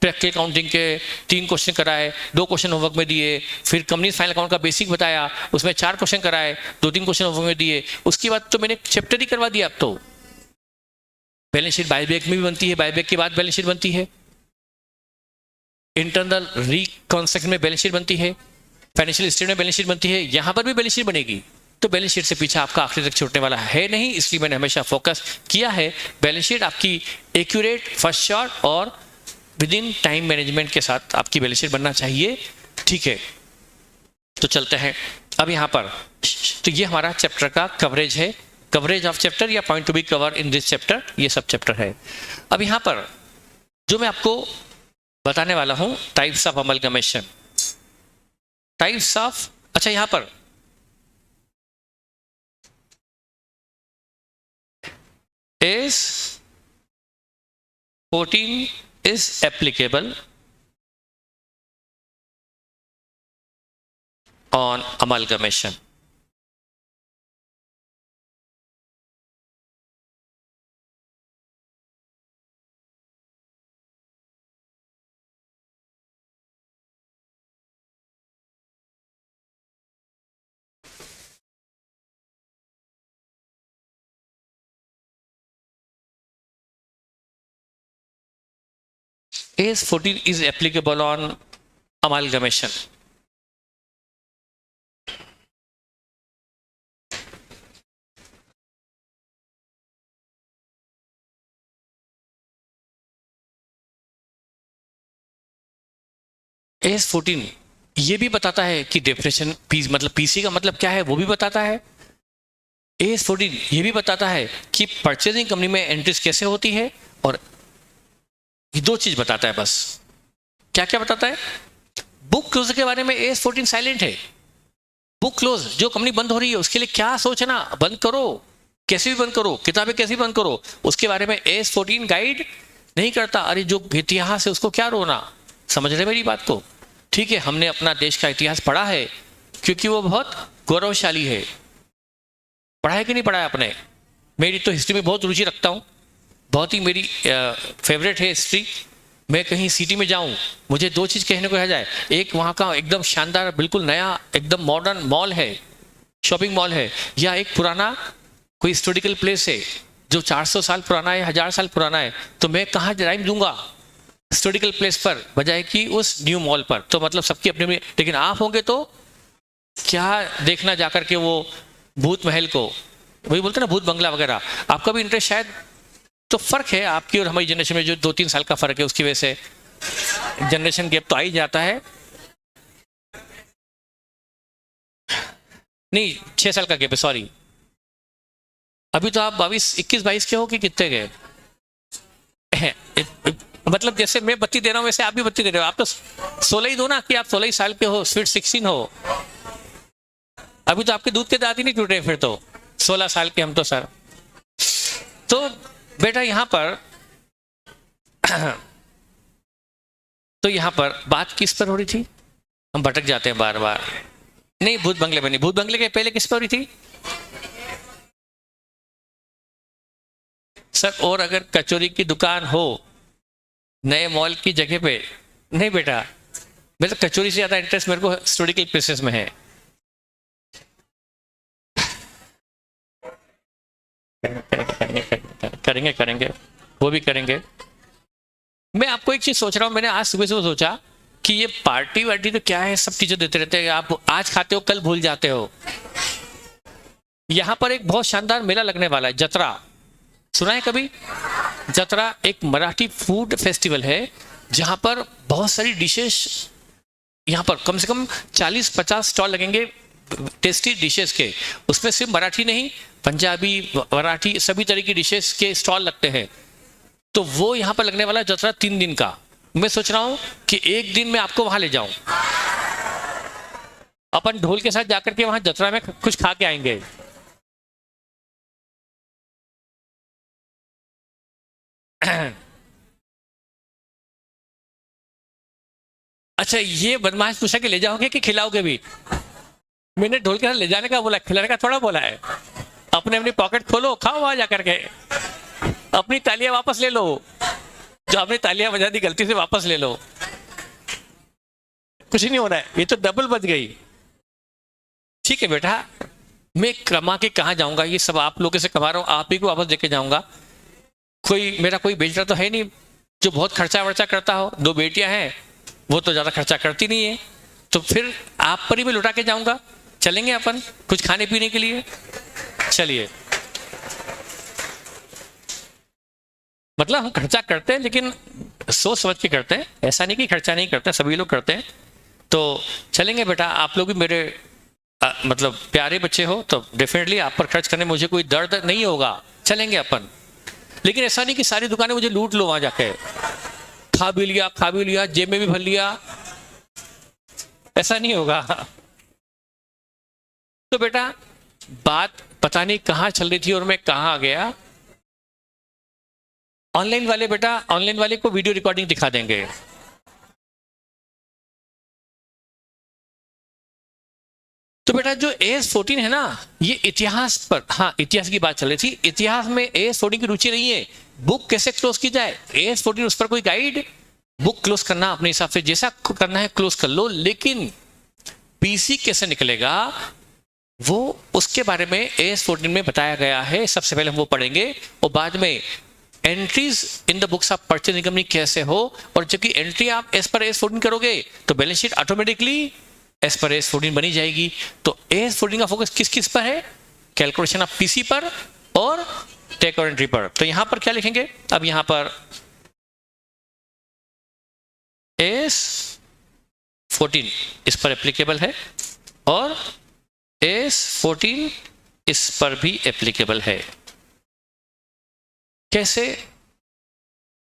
[SPEAKER 1] प्रैक्टिकल अकाउंटिंग के 3 क्वेश्चन कराए, 2 क्वेश्चन होमवर्क में दिए, फिर कंपनी फाइनल अकाउंट का बेसिक बताया, उसमें 4 क्वेश्चन कराए, 2-3 क्वेश्चन होमवर्क में दिए, उसके बाद तो मैंने चैप्टर ही करवा दिया। अब तो बैलेंस शीट बायबैक में भी बनती है, बायबैक के बाद बैलेंस शीट बनती है, इंटरनल रिकंस्ट्रक्शन में बैलेंस शीट बनती है, फाइनेंशियल स्टेटमेंट में बैलेंस शीट बनती है, यहां पर भी बैलेंस शीट बनेगी। तो बैलेंस शीट से पीछे आपका आखिरी तक छूटने वाला है नहीं, इसलिए मैंने हमेशा फोकस किया है बैलेंस शीट आपकी एक्यूरेट, फर्स्ट शॉट और विद इन टाइम मैनेजमेंट के साथ आपकी बैलेंस शीट बनना चाहिए। ठीक है, तो चलते हैं अब यहां पर। तो ये हमारा चैप्टर का कवरेज है, कवरेज ऑफ चैप्टर या point to be cover in this chapter, ये सब चैप्टर है। अब यहां पर जो मैं आपको बताने वाला हूं, types of amalgamation, types of, अच्छा यहां पर is 14 is applicable on amalgamation. AS 14 is applicable on amalgamation. AS 14 ये भी बताता है कि डेफिनेशन पी मतलब पीसी का मतलब क्या है वो भी बताता है। AS 14 ये भी बताता है कि परचेजिंग कंपनी में एंट्रीज कैसे होती है, और ये 2 चीज बताता है बस। क्या क्या बताता है? बुक क्लोज के बारे में AS 14 साइलेंट है। बुक क्लोज, जो कंपनी बंद हो रही है उसके लिए क्या सोचना, बंद करो, कैसे भी बंद करो, किताबें कैसे भी बंद करो, उसके बारे में AS 14 गाइड नहीं करता। अरे जो इतिहास है उसको क्या रोना, समझ रहे मेरी बात को? ठीक है, हमने अपना देश का इतिहास पढ़ा है क्योंकि वो बहुत गौरवशाली है। पढ़ा है कि नहीं पढ़ा है आपने? मेरी तो हिस्ट्री में बहुत रुचि रखता हूँ, बहुत ही मेरी फेवरेट है हिस्ट्री। मैं कहीं सिटी में जाऊं, मुझे 2 चीज कहने को रह जाए, एक वहां का एकदम शानदार बिल्कुल नया एकदम मॉडर्न मॉल है, शॉपिंग मॉल है, या एक पुराना कोई हिस्टोरिकल प्लेस है जो 400 साल पुराना है, 1000 साल पुराना है, तो मैं कहाँ टाइम दूंगा हिस्टोरिकल प्लेस पर बजाय कि उस न्यू मॉल पर। तो मतलब सबकी अपनी अपनी, लेकिन आप होंगे तो क्या देखना जाकर के वो भूत महल को, वही बोलते ना भूत बंगला वगैरह, आपका भी इंटरेस्ट शायद। तो फर्क है आपकी और हमारी जनरेशन में, जो 2-3 साल का फर्क है, उसकी वजह से जनरेशन गैप तो आ ही जाता है। नहीं 6 साल का गैप है, सॉरी। अभी तो आप 21-22 के हो कि कितने के? मतलब जैसे मैं बत्ती दे रहा हूं वैसे आप भी बत्ती दे रहे हो। आप तो 16 ही दो ना, कि आप 16 साल के हो, स्वीट 16 हो। अभी तो आपके दूध के दांत ही नहीं टूटे, फिर तो 16 साल के हम तो सर। तो बेटा यहां पर तो यहां पर बात किस पर हो रही थी? हम भटक जाते हैं बार बार। नहीं भूत बंगले में नहीं, भूत बंगले के पहले किस पर हो रही थी सर? और अगर कचौरी की दुकान हो नए मॉल की जगह पे, नहीं बेटा, मैं तो कचौरी से ज्यादा इंटरेस्ट मेरे को हिस्टोरिकल प्लेसेस में है। करेंगे करेंगे, वो भी करेंगे। मैं आपको एक चीज सोच रहा हूं, मैंने आज सुबह सुबह सोचा कि ये पार्टी वार्टी तो क्या है, सब चीजें देते रहते हैं, आप आज खाते हो कल भूल जाते हो। यहां पर एक बहुत शानदार मेला लगने वाला है, जतरा, सुना है कभी? जतरा एक मराठी फूड फेस्टिवल है जहां पर बहुत सारी डिशेस, यहां पर कम से कम 40-50 स्टॉल लगेंगे टेस्टी डिशेस के। उसमें सिर्फ मराठी नहीं, पंजाबी, मराठी, सभी तरह की डिशेस के स्टॉल लगते हैं। तो वो यहां पर लगने वाला जतरा 3 दिन का। मैं सोच रहा हूं कि एक दिन मैं आपको वहां ले जाऊं, अपन ढोल के साथ जाकर के वहां जतरा में कुछ खा के आएंगे। अच्छा, ये बदमाश पूछा कि ले जाओगे कि खिलाओगे भी? मैंने ढोल के साथ ले जाने का बोला, खिलाने का थोड़ा बोला है। अपने अपनी पॉकेट खोलो, खाओ वहां जाकर के। अपनी तालियां वापस ले लो, जो आपने तालियां बजा दी गलती से वापस ले लो, कुछ नहीं हो रहा है, ये तो डबल बज गई। ठीक है बेटा, मैं कमा के कहाँ जाऊंगा, ये सब आप लोगों से कमा रहा हूँ, आप ही को वापस देके जाऊंगा। कोई मेरा कोई बेटा तो है नहीं जो बहुत खर्चा वर्चा करता हो, 2 बेटियां हैं, वो तो ज्यादा खर्चा करती नहीं है, तो फिर आप पर ही मैं लुटा के जाऊंगा। चलेंगे अपन कुछ खाने पीने के लिए, चलिए। मतलब हम खर्चा करते हैं लेकिन सोच समझ के करते हैं, ऐसा नहीं कि खर्चा नहीं करते, सभी लोग करते हैं। तो चलेंगे बेटा, आप लोग भी मेरे मतलब प्यारे बच्चे हो, तो डेफिनेटली आप पर खर्च करने में मुझे कोई दर्द नहीं होगा, चलेंगे अपन। लेकिन ऐसा नहीं कि सारी दुकानें मुझे लूट लो वहां जाके, खा भी लिया, जेब में भी भर लिया, ऐसा नहीं होगा। तो बेटा बात पता नहीं कहां चल रही थी और मैं कहां आ गया। ऑनलाइन वाले बेटा, ऑनलाइन वाले को वीडियो रिकॉर्डिंग दिखा देंगे। तो बेटा जो AS14 है ना, ये इतिहास पर, हाँ इतिहास की बात चल रही थी, इतिहास में AS14 की रुचि नहीं है। बुक कैसे क्लोज की जाए, AS14 उस पर कोई गाइड, बुक क्लोज करना अपने हिसाब से जैसा करना है क्लोज कर लो, लेकिन PC कैसे निकलेगा वो उसके बारे में AS14 में बताया गया है। सबसे पहले हम वो पढ़ेंगे और बाद में entries in the books of purchase income कैसे हो, और जबकि एंट्री आप एज पर AS14 करोगे तो balance sheet automatically as per AS14 बनी जाएगी। तो AS14 का फोकस किस किस पर है, कैलकुलेशन ऑफ PC पर और टेक और एंट्री पर। तो यहां पर क्या लिखेंगे, अब यहां पर AS14 इस पर एप्लीकेबल है और AS14 इस पर भी एप्लीकेबल है। कैसे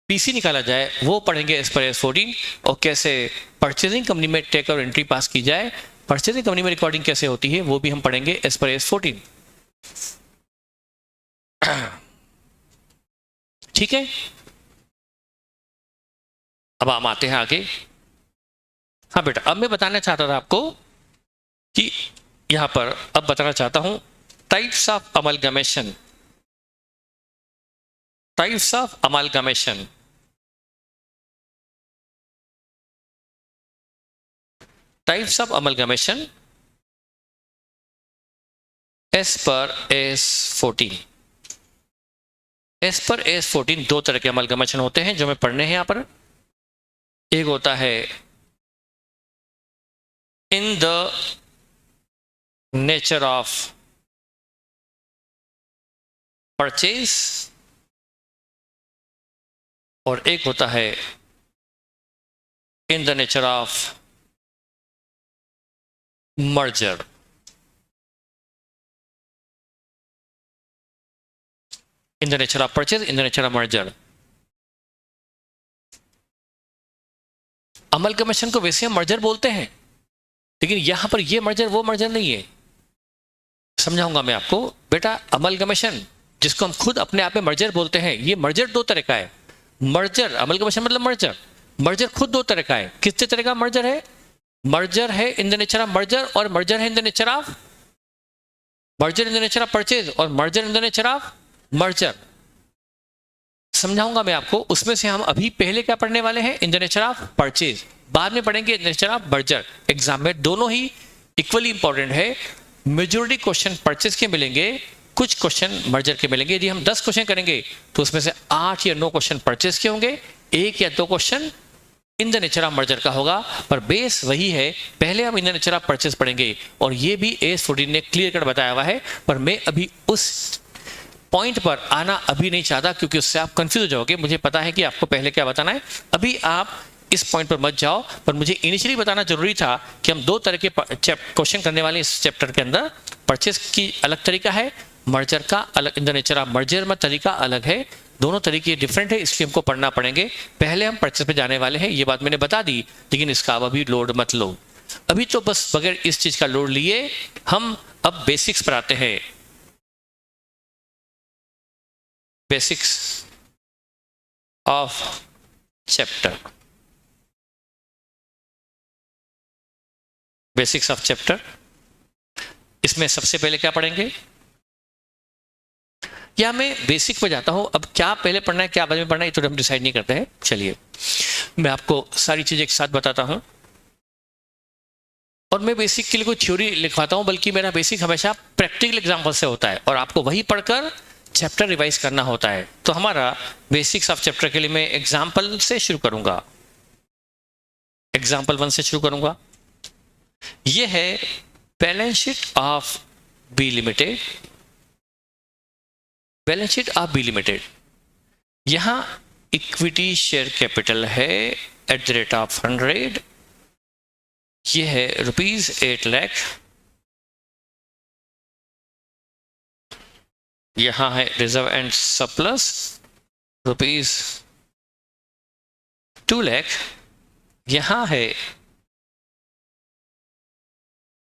[SPEAKER 1] PC निकाला जाए वो पढ़ेंगे एज पर AS14, और कैसे परचेजिंग कंपनी में टेक और एंट्री पास की जाए, परचेजिंग कंपनी में रिकॉर्डिंग कैसे होती है वो भी हम पढ़ेंगे एज पर AS14। ठीक है, अब हम आते हैं आगे। हाँ बेटा, अब मैं बताना चाहता था आपको कि यहां पर अब बताना चाहता हूं types of amalgamation. Types of amalgamation, types of amalgamation as per AS14। As per AS14 दो तरह के अमलगमेशन होते हैं जो हमें पढ़ने हैं यहां पर। एक होता है in the nature of purchase और एक होता है in the nature of merger. In the nature of purchase, in the nature of merger. Amalgamation को वैसे हम मर्जर बोलते हैं, लेकिन यहां पर ये मर्जर वो मर्जर नहीं है, समझाऊंगा मैं आपको। बेटा अमलगमेशन जिसको हम खुद अपने आप में मर्जर बोलते हैं, ये मर्जर दो तरह का है। मर्जर, अमलगमेशन मतलब मर्जर, मर्जर खुद दो तरह का है। किस तरह का मर्जर है, मर्जर है in the nature of merger और मर्जर है in the nature of merger in the nature of purchase और merger in the nature of merger. समझाऊंगा मैं आपको। उसमें से हम अभी पहले क्या पढ़ने वाले हैं, इन द नेचर ऑफ परचेज, बाद में पढ़ेंगे इन the nature of merger. Exam में दोनों ही इक्वली इंपॉर्टेंट है। मेजॉरिटी क्वेश्चन परचेज के मिलेंगे, कुछ क्वेश्चन मर्जर के मिलेंगे। यदि हम 10 क्वेश्चन करेंगे तो उसमें से 8 या 9 क्वेश्चन परचेज के होंगे, 1 या 2 question in the nature of merger का होगा, पर बेस वही है। पहले हम इन द नेचर ऑफ परचेज पढ़ेंगे और ये भी AS14 ने क्लियर कट बताया हुआ है, पर मैं अभी उस पॉइंट पर आना अभी नहीं चाहता क्योंकि उससे आप कंफ्यूज हो जाओगे। मुझे पता है कि आपको पहले क्या बताना है, अभी आप इस पॉइंट पर मत जाओ। पर मुझे इनिशियली बताना जरूरी था कि हम 2 तरह के क्वेश्चन करने वाले इस चैप्टर के अंदर। परचेज की अलग तरीका है, मर्जर का अलग, इन द नेचर ऑफ मर्जर में तरीका अलग है, दोनों तरीके डिफरेंट है, इसलिए हमको पढ़ना पड़ेंगे। पहले हम परचेज पे जाने वाले हैं, ये बात मैंने बता दी, लेकिन इसका अब अभी लोड मत लो। अभी तो बस बगैर इस चीज का लोड लिए हम अब बेसिक्स पर आते हैं। Basics of chapter, basics of chapter. इसमें सबसे पहले क्या पढ़ेंगे, या मैं बेसिक पे जाता हूँ? अब क्या पहले पढ़ना है क्या बाद में पढ़ना है, ये तो हम डिसाइड नहीं करते हैं। चलिए मैं आपको सारी चीज़ें एक साथ बताता हूँ, और मैं बेसिक के लिए कोई थ्योरी लिखवाता हूँ, बल्कि मेरा बेसिक हमेशा प्रैक्टिकल एग्जाम्पल से होता है, और आपको वही पढ़कर चैप्टर रिवाइज करना होता है। तो हमारा बेसिक्स ऑफ चैप्टर के लिए मैं एग्जाम्पल से शुरू करूंगा, एग्जाम्पल 1 से शुरू करूंगा। यह है balance sheet of B limited, balance sheet of B limited. यहां इक्विटी शेयर कैपिटल है @100, यह है ₹8 लाख। यहां है रिजर्व एंड सरप्लस ₹2 लाख। यहां है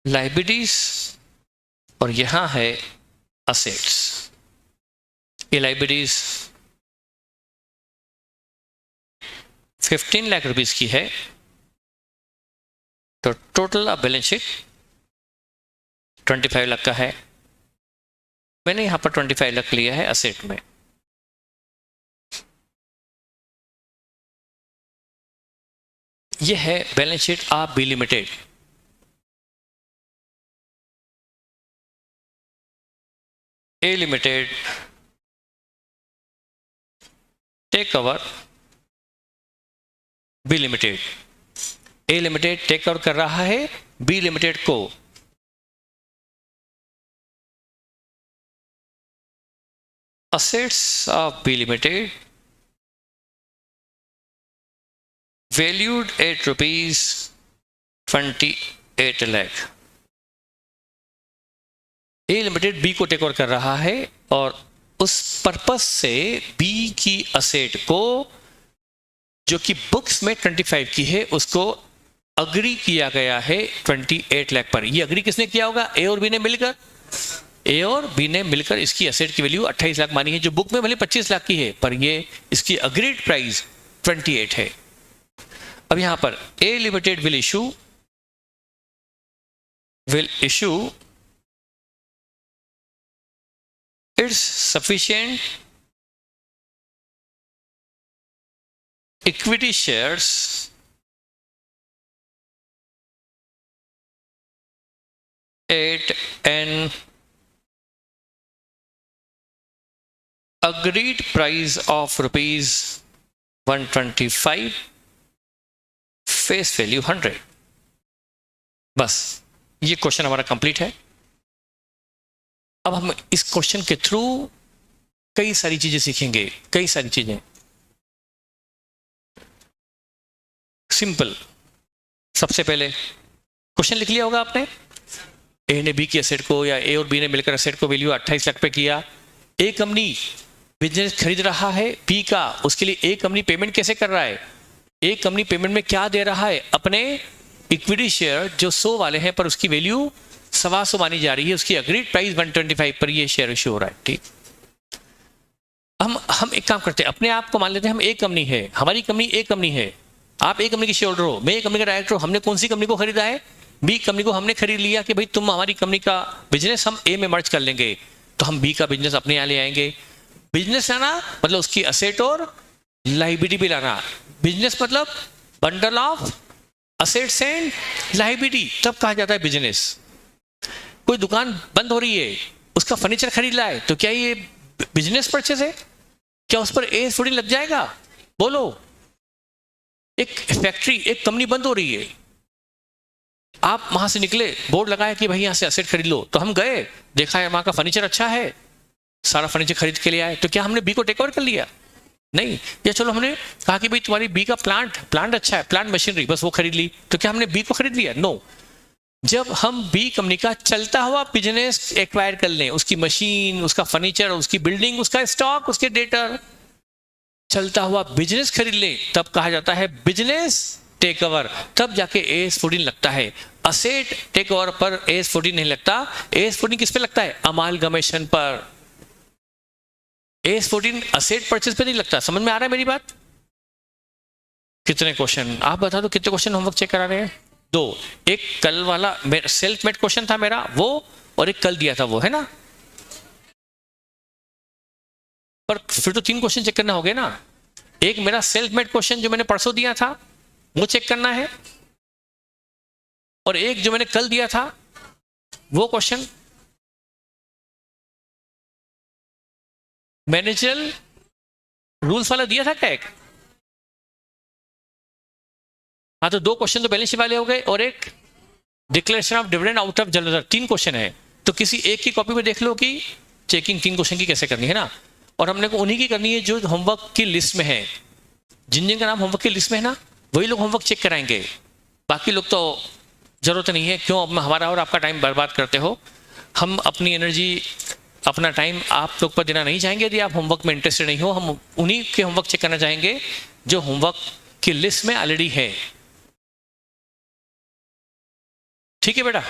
[SPEAKER 1] लाइबिलिटीज और यहां है असेट्स। ये लाइबिलिटीज 15 लाख रुपीस की है, तो टोटल बैलेंस शीट 25 लाख का है। मैंने यहां पर 25 लाख लिया है असेट में। यह है balance sheet of B limited. A limited take over B limited. A limited take over कर रहा है बी लिमिटेड को। assets of B Limited valued at ₹28 lakh। A limited B को टेक ओवर कर रहा है, और उस पर्पस से बी की असेट को, जो कि बुक्स में 25 की है, उसको अग्री किया गया है 28 लाख पर। ये अग्री किसने किया होगा? ए और बी ने मिलकर। ए और बी ने मिलकर इसकी एसेट की वैल्यू 28 लाख मानी है, जो बुक में भले 25 लाख की है, पर ये इसकी अग्रीड प्राइस 28 है। अब यहां पर A limited will issue its sufficient equity shares at an agreed price of ₹125, face value 100। बस ये क्वेश्चन हमारा कंप्लीट है। अब हम इस क्वेश्चन के थ्रू कई सारी चीजें सीखेंगे, कई सारी चीजें। सिंपल, सबसे पहले क्वेश्चन लिख लिया होगा आपने। ए ने बी की एसेट को, या ए और बी ने मिलकर एसेट को वैल्यू 28 लाख पे किया। ए कंपनी बिजनेस खरीद रहा है बी का, उसके लिए ए कंपनी पेमेंट कैसे कर रहा है? ए कंपनी पेमेंट में क्या दे रहा है? अपने इक्विटी शेयर जो 100 वाले हैं, पर उसकी वैल्यू 125 मानी जा रही है, उसकी अग्रीड प्राइस 125 पर ये शेयर इश्यू हो रहा है। ठीक, हम एक काम करते हैं, अपने आप को मान लेते हैं हम ए कंपनी है, हमारी कंपनी ए कंपनी है, आप ए कंपनी के शेयर होल्डर हो, मैं ए कंपनी का डायरेक्टर हूं। हमने कौन सी कंपनी को खरीदा है? बी कंपनी को हमने खरीद लिया कि भाई तुम हमारी कंपनी का बिजनेस हम ए में मर्ज कर लेंगे, तो हम बी का बिजनेस अपने यहाँ ले आएंगे। बिजनेस लाना मतलब उसकी असेट और लाइबिलिटी भी लाना। बिजनेस मतलब bundle of assets and liability, तब कहा जाता है बिजनेस। कोई दुकान बंद हो रही है, उसका फर्नीचर खरीद रहा है, तो क्या ये बिजनेस परचेज है? क्या उस पर AS14 लग जाएगा? बोलो। एक फैक्ट्री, एक कंपनी बंद हो रही है, आप वहां से निकले, बोर्ड लगाया कि भाई यहां से एसेट खरीद लो, तो हम गए, देखा है वहां का फर्नीचर अच्छा है, सारा फर्नीचर खरीद के लिए आए, तो क्या हमने बी को टेक ओवर कर लिया? नहीं। या चलो हमने कहा कि भाई तुम्हारी बी का प्लांट अच्छा है, प्लांट मशीनरी, बस वो खरीद ली, तो क्या हमने बी को खरीद लिया? नो। जब हम बी कंपनी का चलता हुआ बिजनेस एक्वायर कर लें, उसकी मशीन, उसका फर्नीचर, उसकी बिल्डिंग, उसका स्टॉक, उसके डेटर, चलता हुआ बिजनेस खरीद लें, तब कहा जाता है बिजनेस टेक ओवर। तब जाके AS14 लगता है। असेट टेक ओवर पर AS14 नहीं लगता। AS14 किस पे लगता है? अमालगमेशन पर। AS14 असेट परचेज पे नहीं लगता। समझ में आ रहा है मेरी बात? कितने क्वेश्चन आप बता दो, कितने क्वेश्चन होमवर्क चेक करा रहे हैं? 2। एक कल वाला सेल्फ मेड क्वेश्चन था मेरा वो, और एक कल दिया था वो, है ना? पर फिर तो 3 क्वेश्चन चेक करना हो गया ना। एक मेरा सेल्फ मेड क्वेश्चन जो मैंने परसों दिया था वो चेक करना है, और एक जो मैंने कल दिया था वो क्वेश्चन मैनेजरल रूल्स वाला दिया था क्या एक? हाँ, तो 2 क्वेश्चन तो बैलेंस शीट वाले हो गए, और एक declaration of dividend out of general reserve. 3 question है, तो किसी एक की कॉपी में देख लो कि चेकिंग 3 क्वेश्चन की कैसे करनी है ना। और हमने को उन्हीं की करनी है जो होमवर्क की लिस्ट में है। जिन जिन का नाम होमवर्क की लिस्ट में है ना, वही लोग होमवर्क चेक कराएंगे। बाकी लोग तो जरूरत नहीं है, क्यों हमारा और आपका टाइम बर्बाद करते हो। हम अपनी एनर्जी, अपना टाइम आप लोग पर देना नहीं चाहेंगे। यदि आप होमवर्क में इंटरेस्टेड नहीं हो, हम उन्हीं के होमवर्क चेक करना चाहेंगे जो होमवर्क की लिस्ट में ऑलरेडी है। ठीक है बेटा?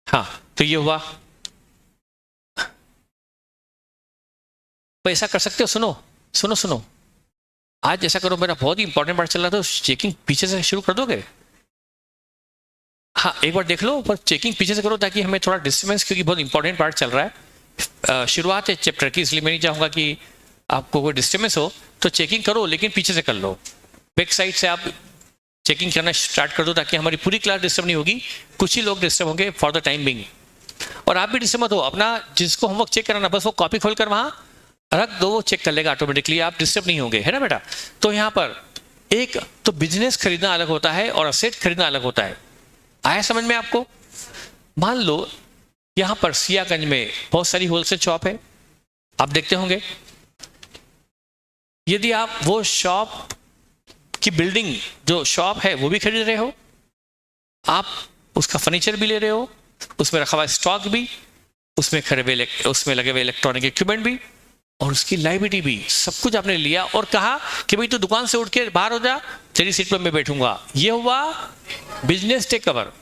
[SPEAKER 1] हाँ, तो ये हुआ। तो ऐसा कर सकते हो, सुनो सुनो सुनो, आज ऐसा करो, मेरा बहुत ही इंपॉर्टेंट पार्ट चल रहा था, चेकिंग पीछे से शुरू कर दोगे? हाँ, एक बार देख लो, पर चेकिंग पीछे से करो ताकि हमें थोड़ा डिस्टर्बेंस, क्योंकि बहुत इंपॉर्टेंट पार्ट चल रहा है, शुरुआत है चैप्टर की, इसलिए मैं नहीं चाहूंगा कि आपको कोई डिस्टर्बेंस हो। तो चेकिंग करो, लेकिन पीछे से कर लो, बैक साइड से आप चेकिंग करना स्टार्ट कर दो, ताकि हमारी पूरी क्लास डिस्टर्ब नहीं होगी। कुछ ही लोग डिस्टर्ब होंगे फॉर द टाइम बिंग, और आप भी डिस्टर्ब मत हो। अपना जिसको होमवर्क चेक कराना, बस वो कॉपी खोलकर वहां रख दो, वो चेक कर लेगा ऑटोमेटिकली, आप डिस्टर्ब नहीं होंगे, है ना बेटा? तो यहाँ पर एक तो बिजनेस खरीदना अलग होता है और असेट खरीदना अलग होता है। आया समझ में आपको? मान लो यहां पर सियागंज में बहुत सारी होलसेल शॉप है, आप देखते होंगे। यदि आप वो शॉप की बिल्डिंग, जो शॉप है, वो भी खरीद रहे हो, आप उसका फर्नीचर भी ले रहे हो, उसमें रखा हुआ स्टॉक भी, उसमें उसमें लगे हुए इलेक्ट्रॉनिक इक्विपमेंट भी, और उसकी लाइबिलिटी भी, सब कुछ आपने लिया और कहा कि भाई तू दुकान से उठ के बाहर हो जा, तेरी सीट पर मैं बैठूंगा। ये हुआ बिजनेस टेक ओवर।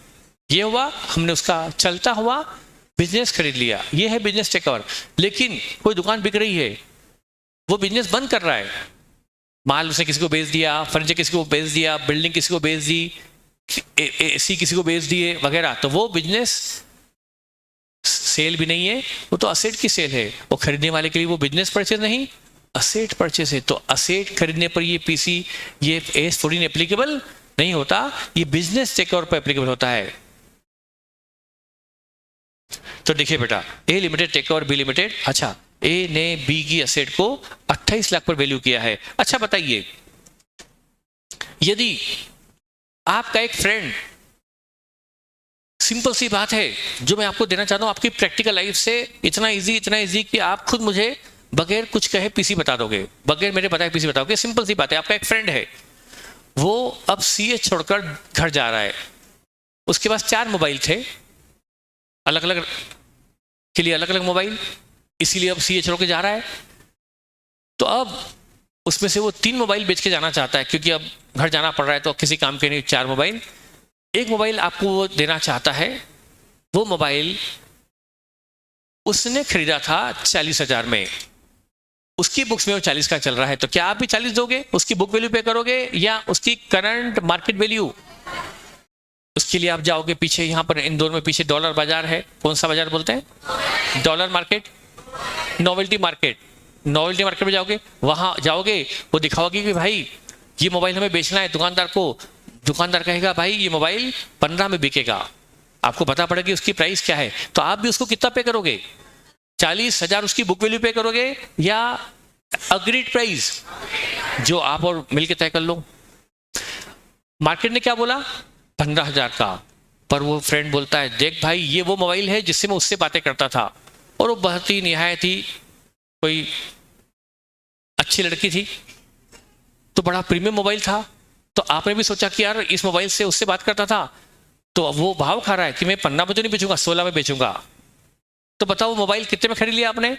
[SPEAKER 1] ये हुआ हमने उसका चलता हुआ बिजनेस खरीद लिया, ये है बिजनेस टेक ओवर। लेकिन कोई दुकान बिक रही है, वो बिजनेस बंद कर रहा है, माल उसने किसी को बेच दिया, फर्नीचर किसी को बेच दिया, बिल्डिंग किसी को बेच दी, एसी किसी को बेच दिए वगैरह, तो वो बिजनेस सेल भी नहीं है, वो तो असेट की सेल है। वो खरीदने वाले के लिए वो बिजनेस परचेज नहीं, असेट परचेज है। तो असेट खरीदने पर ये पीसी, ये AS14 एप्लीकेबल नहीं होता, ये बिजनेस टेक ओवर पर एप्लीकेबल होता है। तो देखिए बेटा, A limited take over B limited. अच्छा, ए ने बी की असेट को 28 लाख पर वैल्यू किया है। अच्छा बताइए, यदि आपका एक फ्रेंड, सिंपल सी बात है जो मैं आपको देना चाहता हूं आपकी प्रैक्टिकल लाइफ से, इतना इजी कि आप खुद मुझे बगैर कुछ कहे पीसी बता दोगे, बगैर मेरे बताए पीसी बताओगे। सिंपल सी बात है, आपका एक फ्रेंड है, वो अब सीए छोड़कर घर जा रहा है, उसके पास 4 मोबाइल थे, अलग अलग के लिए अलग अलग मोबाइल, इसीलिए अब सीए छोड़ के जा रहा है। तो अब उसमें से वो 3 मोबाइल बेच के जाना चाहता है, क्योंकि अब घर जाना पड़ रहा है, तो किसी काम के नहीं 4 मोबाइल। एक मोबाइल आपको वो देना चाहता है, वो मोबाइल उसने खरीदा था 40,000 में, उसकी बुक्स में वो 40 का चल रहा है। तो क्या आप भी 40 दोगे, उसकी बुक वैल्यू पे करोगे, या उसकी करंट मार्केट वैल्यू? उसके लिए आप जाओगे पीछे, यहाँ पर इंदौर में पीछे डॉलर बाजार है, कौन सा बाजार बोलते हैं? Dollar market, novelty market. Novelty market में जाओगे, वहां जाओगे, वो दिखाओगे कि भाई ये मोबाइल हमें बेचना है दुकानदार को। दुकानदार कहेगा भाई ये मोबाइल 15 में बिकेगा, आपको पता पड़ेगी उसकी प्राइस क्या है, तो आप भी उसको कितना पे करोगे? 40,000 उसकी बुक वैल्यू पे करोगे, या अग्रीड प्राइस जो आप और मिलकर तय कर लो? मार्केट ने क्या बोला? 15,000 का। पर वो फ्रेंड बोलता है देख भाई ये वो मोबाइल है जिससे मैं उससे बातें करता था, और वो बहुत ही निहायत ही कोई अच्छी लड़की थी, तो बड़ा प्रीमियम मोबाइल था। तो आपने भी सोचा कि यार इस मोबाइल से उससे बात करता था, तो वो भाव खा रहा है कि मैं 15 में तो नहीं बेचूंगा, 16 में बेचूंगा। तो बताओ मोबाइल कितने में खरीद लिया आपने?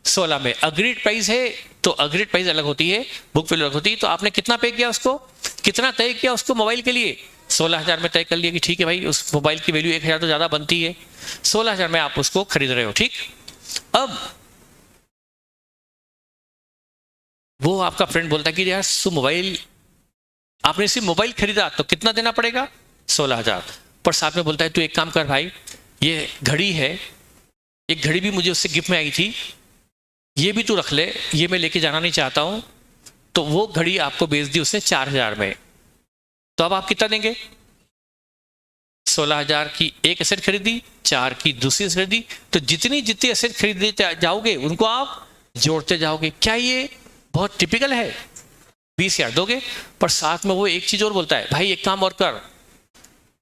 [SPEAKER 1] 16 में। अग्रीड प्राइस है, तो अग्रीड प्राइस अलग होती है, बुक वैल्यू अलग होती है। तो आपने कितना पे किया उसको, कितना तय किया उसको मोबाइल के लिए? 16,000 में तय कर लिया कि ठीक है भाई उस मोबाइल की वैल्यू 1,000 तो ज्यादा बनती है, 16,000 में आप उसको खरीद रहे हो। ठीक, अब वो आपका फ्रेंड बोलता है कि यार तू मोबाइल, आपने सिर्फ मोबाइल खरीदा तो कितना देना पड़ेगा? 16,000। पर साथ में बोलता है तू एक काम कर भाई, ये घड़ी है, एक घड़ी भी मुझे उससे गिफ्ट में आई थी, ये भी तू रख ले, ये मैं लेके जाना नहीं चाहता हूं। तो वो घड़ी आपको बेच दी उसने 4000 में। तो अब आप कितना देंगे? 16,000 की एक एसेट खरीदी, 4 की दूसरी खरीदी। तो जितनी जितनी एसेट खरीदते जाओगे उनको आप जोड़ते जाओगे। क्या ये बहुत टिपिकल है? 20,000 दोगे, पर साथ में वो एक चीज और बोलता है, भाई एक काम और कर,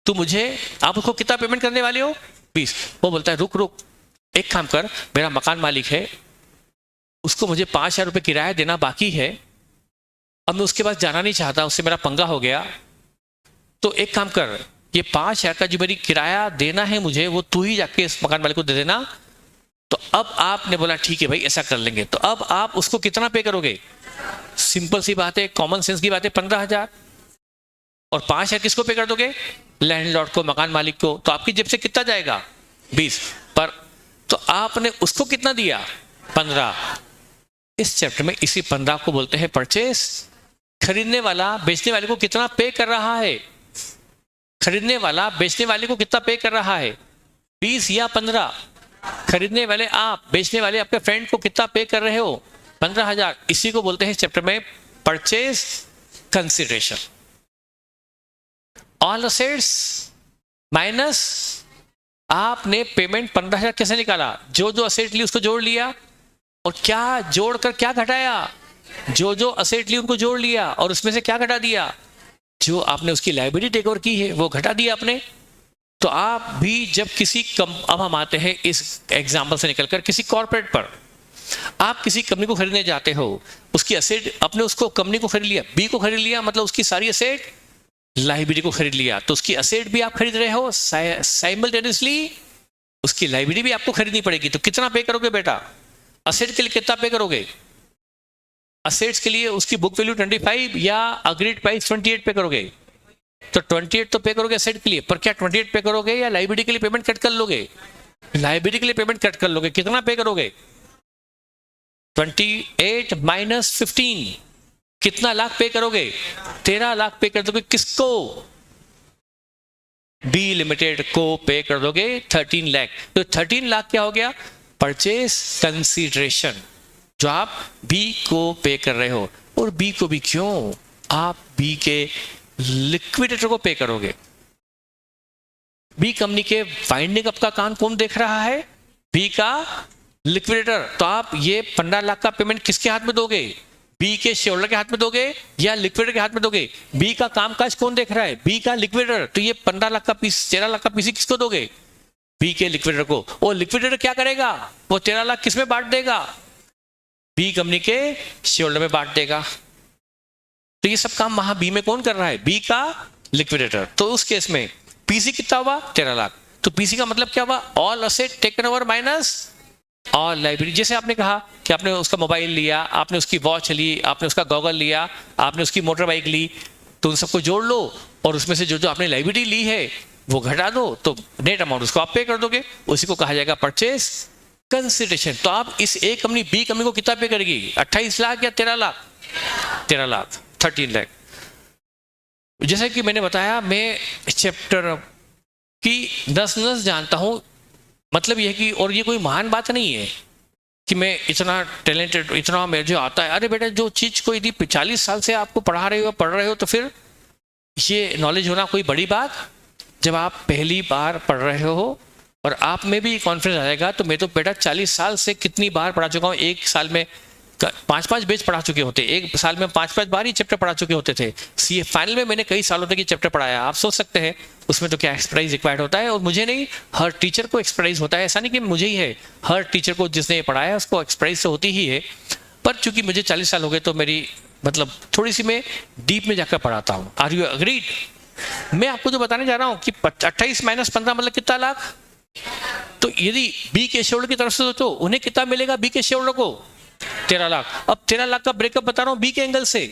[SPEAKER 1] तू मुझे, आप उसको कितना पेमेंट करने वाले हो? 20। वो बोलता है रुक रुक, एक काम कर, मेरा मकान मालिक है, उसको मुझे 5,000 रुपये किराया देना बाकी है। अब मैं उसके पास जाना नहीं चाहता, उससे मेरा पंगा हो गया। तो एक काम कर, ये 5,000 का जो मेरी किराया देना है मुझे, वो तू ही जाके इस मकान मालिक को दे देना। तो अब आपने बोला ठीक है भाई ऐसा कर लेंगे। तो अब आप उसको कितना पे करोगे? सिंपल सी बात है, कॉमन सेंस की बात है, 15,000। और 5,000 किसको पे कर दोगे? लैंडलॉर्ड को, मकान मालिक को। तो आपकी जेब से कितना जाएगा? 20 पर। तो आपने उसको कितना दिया? 15। इस चैप्टर में इसी 15 को बोलते हैं परचेस। खरीदने वाला बेचने वाले को कितना पे कर रहा है? खरीदने वाला बेचने वाले को कितना पे कर रहा है? 20 या 15? खरीदने वाले आप, बेचने वाले आपके फ्रेंड को कितना पे कर रहे हो? 15,000। इसी को बोलते हैं चैप्टर में purchase consideration. All assets minus, आपने पेमेंट 15,000 कैसे निकाला? जो जो असेट ली उसको जोड़ लिया, और क्या जोड़कर क्या घटाया? जो जो असेट ली उनको जोड़ लिया, और उसमें से क्या घटा दिया? जो आपने उसकी लायबिलिटी टेक ओवर की है वो घटा दिया आपने। तो आप भी जब किसी अब हम आते हैं इस एग्जाम्पल से निकलकर किसी कॉर्पोरेट पर, आप किसी कंपनी को खरीदने जाते हो, उसकी असेट, अपने उसको कंपनी को खरीद लिया, बी को खरीद लिया, मतलब उसकी सारी असेट लायबिलिटी को खरीद लिया। तो उसकी असेट भी आप खरीद रहे हो, साइमल्टेनियसली उसकी लायबिलिटी भी आपको खरीदनी पड़ेगी। तो कितना पे करोगे बेटा? असेट के लिए कितना पे करोगे? असेट्स के लिए उसकी बुक वैल्यू 25 या अग्रीड प्राइस 28 पे करोगे। तो 28 तो पे करोगे असेट के लिए, पर क्या 28 पे करोगे या लायबिलिटी के लिए पेमेंट कट कर लोगे? लायबिलिटी के लिए पेमेंट कट कर लोगे। कितना पे करोगे? 28 माइनस 15, कितना लाख पे करोगे? 13 लाख पे कर दोगे। किसको? बी लिमिटेड को पे कर दोगे 13 लाख। तो 13 लाख क्या हो गया? परचेज कंसीडरेशन, जो आप बी को पे कर रहे हो। और बी को भी क्यों? आप बी के लिक्विडेटर को पे करोगे। बी कंपनी के वाइंडिंग अप का काम कौन देख रहा है? बी का लिक्विडेटर। तो आप ये 15 लाख का पेमेंट किसके हाथ में दोगे? बी के शेयर होल्डर के हाथ में दोगे या लिक्विडेटर के हाथ में दोगे? बी का कामकाज कौन देख रहा है? बी का लिक्विडेटर। तो ये 15 लाख का पीस, 13 लाख का पीस किसको दोगे? बी के लिक्विडेटर को। और लिक्विडेटर क्या करेगा? वो 13 लाख किसमें बांट देगा? बी कंपनी के शेयर होल्डर में बांट देगा। तो ये सब काम वहां बी में कौन कर रहा है? बी का लिक्विडेटर। तो उस केस में पीसी कितना हुआ? 13 लाख। तो पीसी का मतलब क्या हुआ? All asset taken over minus all liability. जैसे आपने कहा कि आपने उसका मोबाइल लिया, आपने उसकी वॉच ली, आपने उसका गॉगल लिया, आपने उसकी मोटर बाइक ली, तो उन सबको जोड़ लो और उसमें से जो जो आपने लायबिलिटी ली है वो घटा दो, तो नेट अमाउंट उसको आप पे कर दोगे। उसी को कहा जाएगा परचेज कंसिडरेशन। तो आप इस एक कंपनी बी कंपनी को कितना पे करेगी? 28 लाख या 13 लाख? 13 लाख, 13 लाख। जैसे कि मैंने बताया, मैं चैप्टर की नस नस जानता हूं। मतलब यह कि, और ये कोई महान बात नहीं है कि मैं इतना टैलेंटेड, इतना मेरे जो आता है। अरे बेटा, जो चीज को यदि 40 साल से आपको पढ़ा रहे हो, पढ़ रहे हो, तो फिर ये नॉलेज होना कोई बड़ी बात? जब आप पहली बार पढ़ रहे हो और आप में भी कॉन्फिडेंस आएगा। तो मैं तो बेटा 40 साल से कितनी बार पढ़ा चुका हूँ। एक साल में 5-5 पेज पढ़ा चुके होते, एक साल में 5-5 बार ही चैप्टर पढ़ा चुके होते थे। सीए फाइनल में मैंने कई सालों तक ये चैप्टर पढ़ाया। आप सोच सकते हैं उसमें तो क्या एक्सपर्टाइज रिक्वायर्ड होता है। और मुझे नहीं, हर टीचर को एक्सपर्टाइज होता है। ऐसा नहीं कि मुझे ही है, हर टीचर को जिसने ये पढ़ाया उसको एक्सपर्टाइज तो होती ही है। पर चूंकि मुझे 40 साल हो गए तो मेरी मतलब थोड़ी सी मैं डीप में जाकर पढ़ाता हूँ। Are you agreed? मैं आपको जो बताने जा रहा हूँ कि 28 माइनस 15 मतलब कितना लाख? तो यदि बी के शेयर होल्डर की तरफ से सोचो, उन्हें कितना मिलेगा बी के शेयर होल्डर को? 13 लाख। अब 13 लाख का ब्रेकअप बता रहा हूं बी के एंगल से,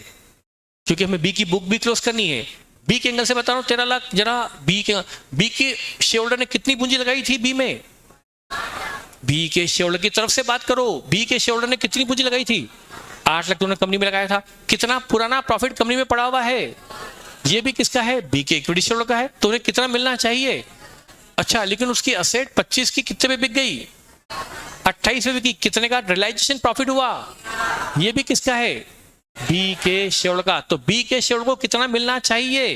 [SPEAKER 1] क्योंकि हमें बी की बुक भी क्लोज करनी है। बी के एंगल से बता रहा हूं 13 लाख। जरा बी के शेयर होल्डर ने कितनी पूंजी लगाई थी बी में? बी के शेयर होल्डर की तरफ से बात करो। बी के शेयर होल्डर ने कितनी पूंजी लगाई थी? 8 लाख तुमने कंपनी में लगाया था। कितना पुराना प्रॉफिट कंपनी में पड़ा हुआ है? ये भी किसका है? बी के इक्विटी शेयर होल्डर का है। तो उन्हें कितना मिलना चाहिए? अच्छा, लेकिन उसकी असेट 25 की कितने में बिक गई? 28 में बिकी, कितने का रियलाइजेशन प्रॉफिट हुआ? ये भी किसका है? बी के शेयर का। तो बी के शेयर को कितना मिलना चाहिए?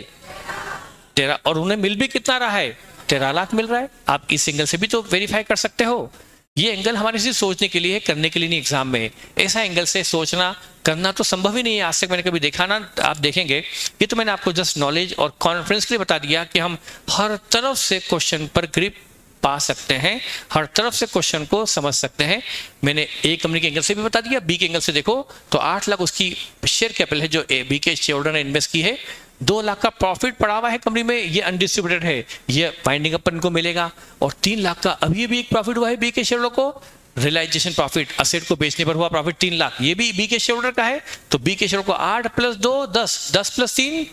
[SPEAKER 1] 13, और उन्हें मिल भी कितना रहा है? 13 लाख मिल रहा है। आप इस एंगल से भी तो वेरीफाई कर सकते हो। ये एंगल हमारे सिर्फ सोचने के लिए है, करने के लिए नहीं एग्जाम में। ऐसा एंगल से सोचना करना तो संभव ही नहीं है, आज तक मैंने कभी देखा ना। आप देखेंगे, ये तो मैंने आपको जस्ट नॉलेज और कॉन्फिडेंस के लिए बता दिया कि हम हर तरफ से क्वेश्चन पर ग्रिप पा सकते हैं, हर तरफ से क्वेश्चन को समझ सकते हैं। मैंने ए कंपनी के एंगल से भी बता दिया, बी के एंगल से देखो तो 8 लाख उसकी शेयर कैपिटल है जो बी के शेयर होल्डर ने इन्वेस्ट की है। 2 लाख का प्रॉफिट पड़ा हुआ है कंपनी में, ये अनडिस्ट्रीब्यूटेड है, ये वाइंडिंग अप को मिलेगा। और 3 लाख का अभी भी एक प्रॉफिट हुआ है बी के शेयर होल्डर को, रियलाइजेशन प्रॉफिट, असेट को बेचने पर हुआ प्रॉफिट 3 लाख, ये भी बी के शेयर होल्डर का है। तो बी के शेयर को 8 + 2 10, 10 + 3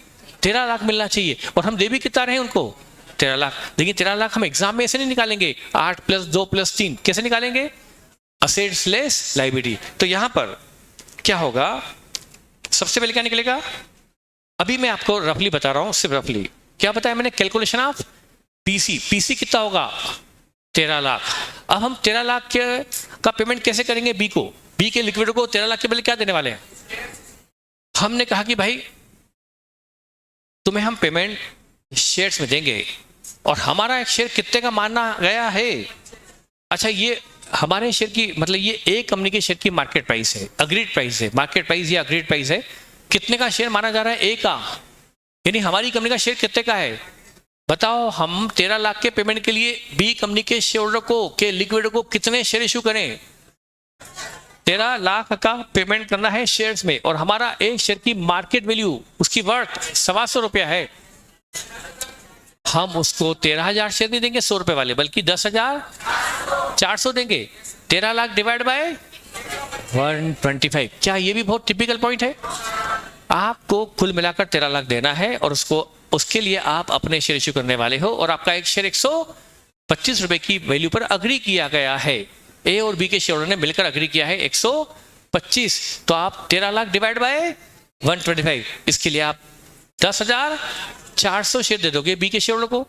[SPEAKER 1] 13 लाख मिलना चाहिए। और हम दे भी कितना रहे हैं उनको? 13 लाख। लेकिन 13 लाख हम एग्जाम में ऐसे नहीं निकालेंगे, 8 + 2 + 3 कैसे निकालेंगे? Assets less liability. तो यहां पर क्या होगा? सबसे पहले क्या निकलेगा? अभी मैं आपको रफली बता रहा हूं, सिर्फ रफली। क्या बताया मैंने? Calculation of PC. पीसी कितना होगा? 13 लाख। अब हम 13 लाख का पेमेंट कैसे करेंगे बी को? बी के लिक्विड को 13 लाख के बदले क्या देने वाले हैं? हमने कहा कि भाई तुम्हें हम पेमेंट शेयर्स में देंगे, और हमारा एक शेयर कितने का माना गया है? अच्छा, ये हमारे शेयर की मतलब ये एक कंपनी के शेयर की मार्केट प्राइस है, अग्रीड प्राइस है, मार्केट प्राइस या अग्रीड प्राइस है। कितने का शेयर माना जा रहा है? ए का। यानी हमारी कंपनी का शेयर कितने का है? बताओ, हम 13 लाख के पेमेंट के लिए बी कंपनी के शेयर होल्डर को के लिक्विड को कितने शेयर इशू करें? 13 लाख का पेमेंट करना है शेयर्स में, और हमारा एक शेयर की मार्केट वैल्यू उसकी वर्थ 125 रुपया है। हम उसको 13,000 शेयर नहीं देंगे 100 रुपए वाले, बल्कि 10,400 देंगे। 13 लाख डिवाइड बाय 125। क्या ये भी बहुत टिपिकल पॉइंट है? आपको कुल मिलाकर 13 लाख देना है, और उसके लिए आप अपने शेयर इश्यू करने वाले हो, और आपका एक शेयर 125 रुपए की वैल्यू पर अग्री किया गया है। ए और बी के शेयर ने मिलकर अग्री किया है 125। तो आप 13 लाख डिवाइड बाय 125, इसके लिए आप 10,400 शेयर दे दोगे बी के शेयर को।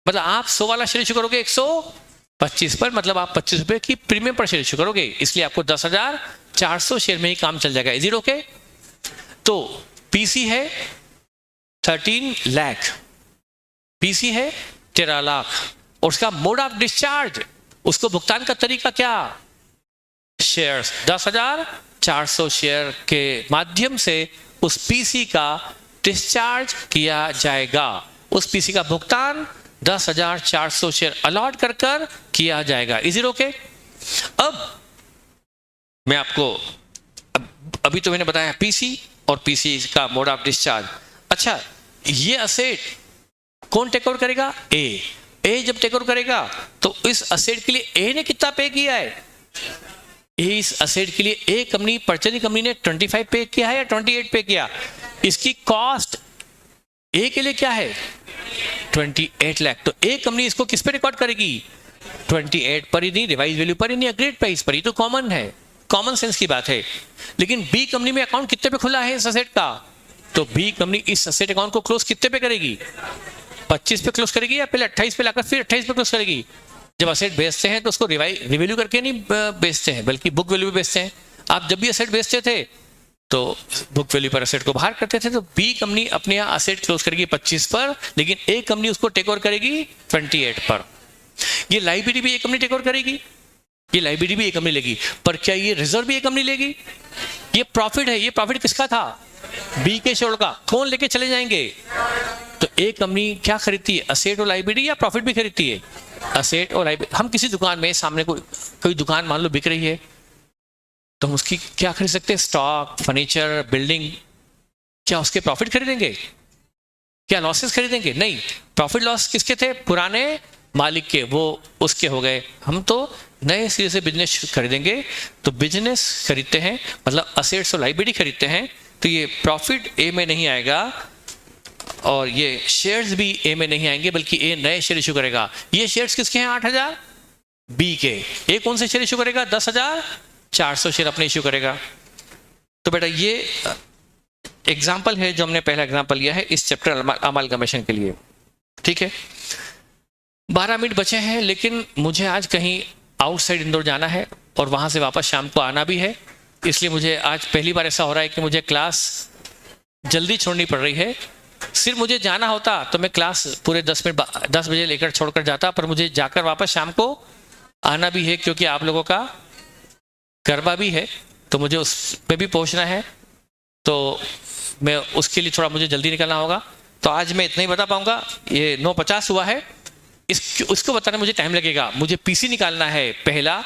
[SPEAKER 1] मतलब आप 100 वाला शेयर इश्यू करोगे 125 पर, मतलब आप 25 रुपए की प्रीमियम पर शेयर इश्यू करोगे, इसलिए आपको 10,400 शेयर में ही काम चल जाएगा। Is it okay? तो पीसी है 13 लाख, पीसी है 13 लाख, और उसका मोड ऑफ डिस्चार्ज, उसको भुगतान का तरीका क्या? शेयर्स 10,400 शेयर के माध्यम से उस पीसी का डिस्चार्ज किया जाएगा। उस पीसी का भुगतान 10,400 शेयर अलॉट कर किया जाएगा। Is it okay? अब मैं आपको अभी तो मैंने बताया पीसी और पीसी का मोड ऑफ डिस्चार्ज। अच्छा, ये असेट कौन टेक ओवर करेगा? ए जब टेक ओवर करेगा तो इस असेट के लिए ए ने कितना पे किया है? इस असेट के लिए ए कंपनी, परचेजिंग कंपनी ने 25 पे किया है या 28 पे किया? इसकी कॉस्ट ए के लिए क्या है? 28 लाख। तो ए कंपनी इसको किस पे रिकॉर्ड करेगी? 28 पर ही नहीं, रिवाइज वैल्यू पर ही नहीं, अग्रीड प्राइस पर ही। तो कॉमन है, कॉमन सेंस की बात है। लेकिन बी कंपनी में अकाउंट कितने पे खुला है इस असेट का? तो बी कंपनी इस असेट अकाउंट को क्लोज कितने पे करेगी? 25 पे क्लोज करेगी, या पहले 28 पे लाकर फिर 28 पे क्लोज करेगी? जब असेट बेचते हैं तो उसको रिवैल्यू करके नहीं बेचते हैं, बल्कि बुक वैल्यू पे बेचते हैं। आप जब भी असेट बेचते थे तो बुक वैल्यू पर असेट को बाहर करते थे। तो बी कंपनी अपने यहाँ असेट क्लोज करेगी 25 पर, लेकिन ए कंपनी उसको टेक ओवर करेगी 28 पर। ये लायबिलिटी भी ए कंपनी टेक ओवर करेगी, ये लायबिलिटी भी ए कंपनी लेगी, पर क्या ये रिजर्व भी ए कंपनी लेगी? ये प्रॉफिट है, ये प्रॉफिट किसका था? बी के शेयर का। कौन लेके चले जाएंगे? तो ए कंपनी क्या खरीदती है? असेट और लायबिलिटी, या प्रॉफिट भी खरीदती है? असेट और लायबिलिटी। हम किसी दुकान में सामने कोई दुकान मान लो बिक रही है, तो हम उसकी क्या खरीद सकते हैं? Stock, furniture, building. क्या उसके प्रॉफिट खरीदेंगे? क्या लॉसेस खरीदेंगे? नहीं। प्रॉफिट लॉस किसके थे? पुराने मालिक के, वो उसके हो गए। हम तो नए सिरे से बिजनेस खरीदेंगे। तो बिजनेस खरीदते हैं मतलब असेट्स और लायबिलिटी खरीदते हैं, तो ये प्रॉफिट ए में नहीं आएगा, और ये शेयर्स भी ए में नहीं आएंगे, बल्कि ए नए शेयर इशू करेगा। ये शेयर्स किसके हैं? 8,000 बी के। ए कौन से शेयर इशू करेगा? 10,400 शेयर अपने इशू करेगा। तो बेटा ये एग्जाम्पल है जो हमने पहला एग्जाम्पल लिया है इस चैप्टर अमालगमेशन के लिए। ठीक है, 12 मिनट बचे हैं, लेकिन मुझे आज कहीं आउटसाइड इंदौर जाना है, और वहाँ से वापस शाम को आना भी है, इसलिए मुझे आज पहली बार ऐसा हो रहा है कि मुझे क्लास जल्दी छोड़नी पड़ रही है। सिर्फ मुझे जाना होता तो मैं क्लास पूरे 10 बजे लेकर छोड़कर जाता, पर मुझे जाकर वापस शाम को आना भी है क्योंकि आप लोगों का गरबा भी है, तो मुझे उस पे भी पहुंचना है, तो मैं उसके लिए थोड़ा मुझे जल्दी निकलना होगा। तो आज मैं इतना ही बता पाऊंगा। ये 9:50 हुआ है, उसको बताने मुझे टाइम लगेगा। मुझे पीसी निकालना है पहला,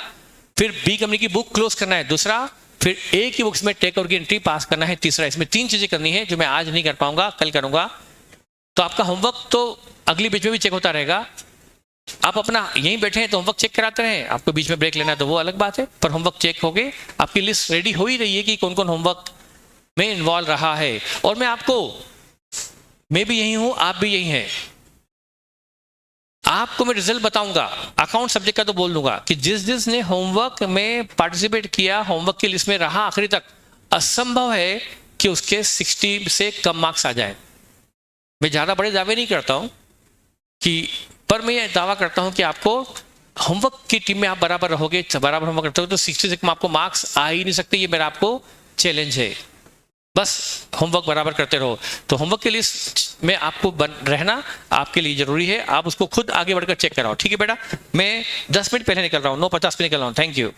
[SPEAKER 1] फिर बी कंपनी की बुक क्लोज करना है दूसरा, फिर ए की बुक्स में टेक ओवर की एंट्री पास करना है तीसरा। इसमें 3 चीजें करनी है जो मैं आज नहीं कर पाऊंगा, कल करूंगा। तो आपका होमवर्क तो अगली बीच में भी चेक होता रहेगा। आप अपना यहीं बैठे हैं तो होमवर्क चेक कराते रहें, आपको बीच में ब्रेक लेना है तो वो अलग बात है, पर होमवर्क चेक हो गए। आपकी लिस्ट रेडी हो ही रही है कि कौन कौन होमवर्क में इन्वॉल्व रहा है। और मैं भी यही हूं, आप भी यही हैं। आपको मैं रिजल्ट बताऊंगा, अकाउंट सब्जेक्ट का तो बोल दूंगा कि जिसने होमवर्क में पार्टिसिपेट किया, होमवर्क की लिस्ट में रहा आखिरी तक, असंभव है कि उसके 60 से कम मार्क्स आ जाए। मैं ज्यादा बड़े दावे नहीं करता हूं कि, पर मैं ये दावा करता हूं कि आपको होमवर्क की टीम में आप बराबर रहोगे, बराबर होमवर्क करते हो तो 60 से कम आपको मार्क्स आ ही नहीं सकते। ये मेरा आपको चैलेंज है। बस होमवर्क बराबर करते रहो। तो होमवर्क के लिस्ट में आपको रहना आपके लिए जरूरी है। आप उसको खुद आगे बढ़कर चेक कराओ, ठीक है बेटा। मैं 10 मिनट पहले निकल रहा हूँ, 9:50 पे निकल रहा हूँ। Thank you.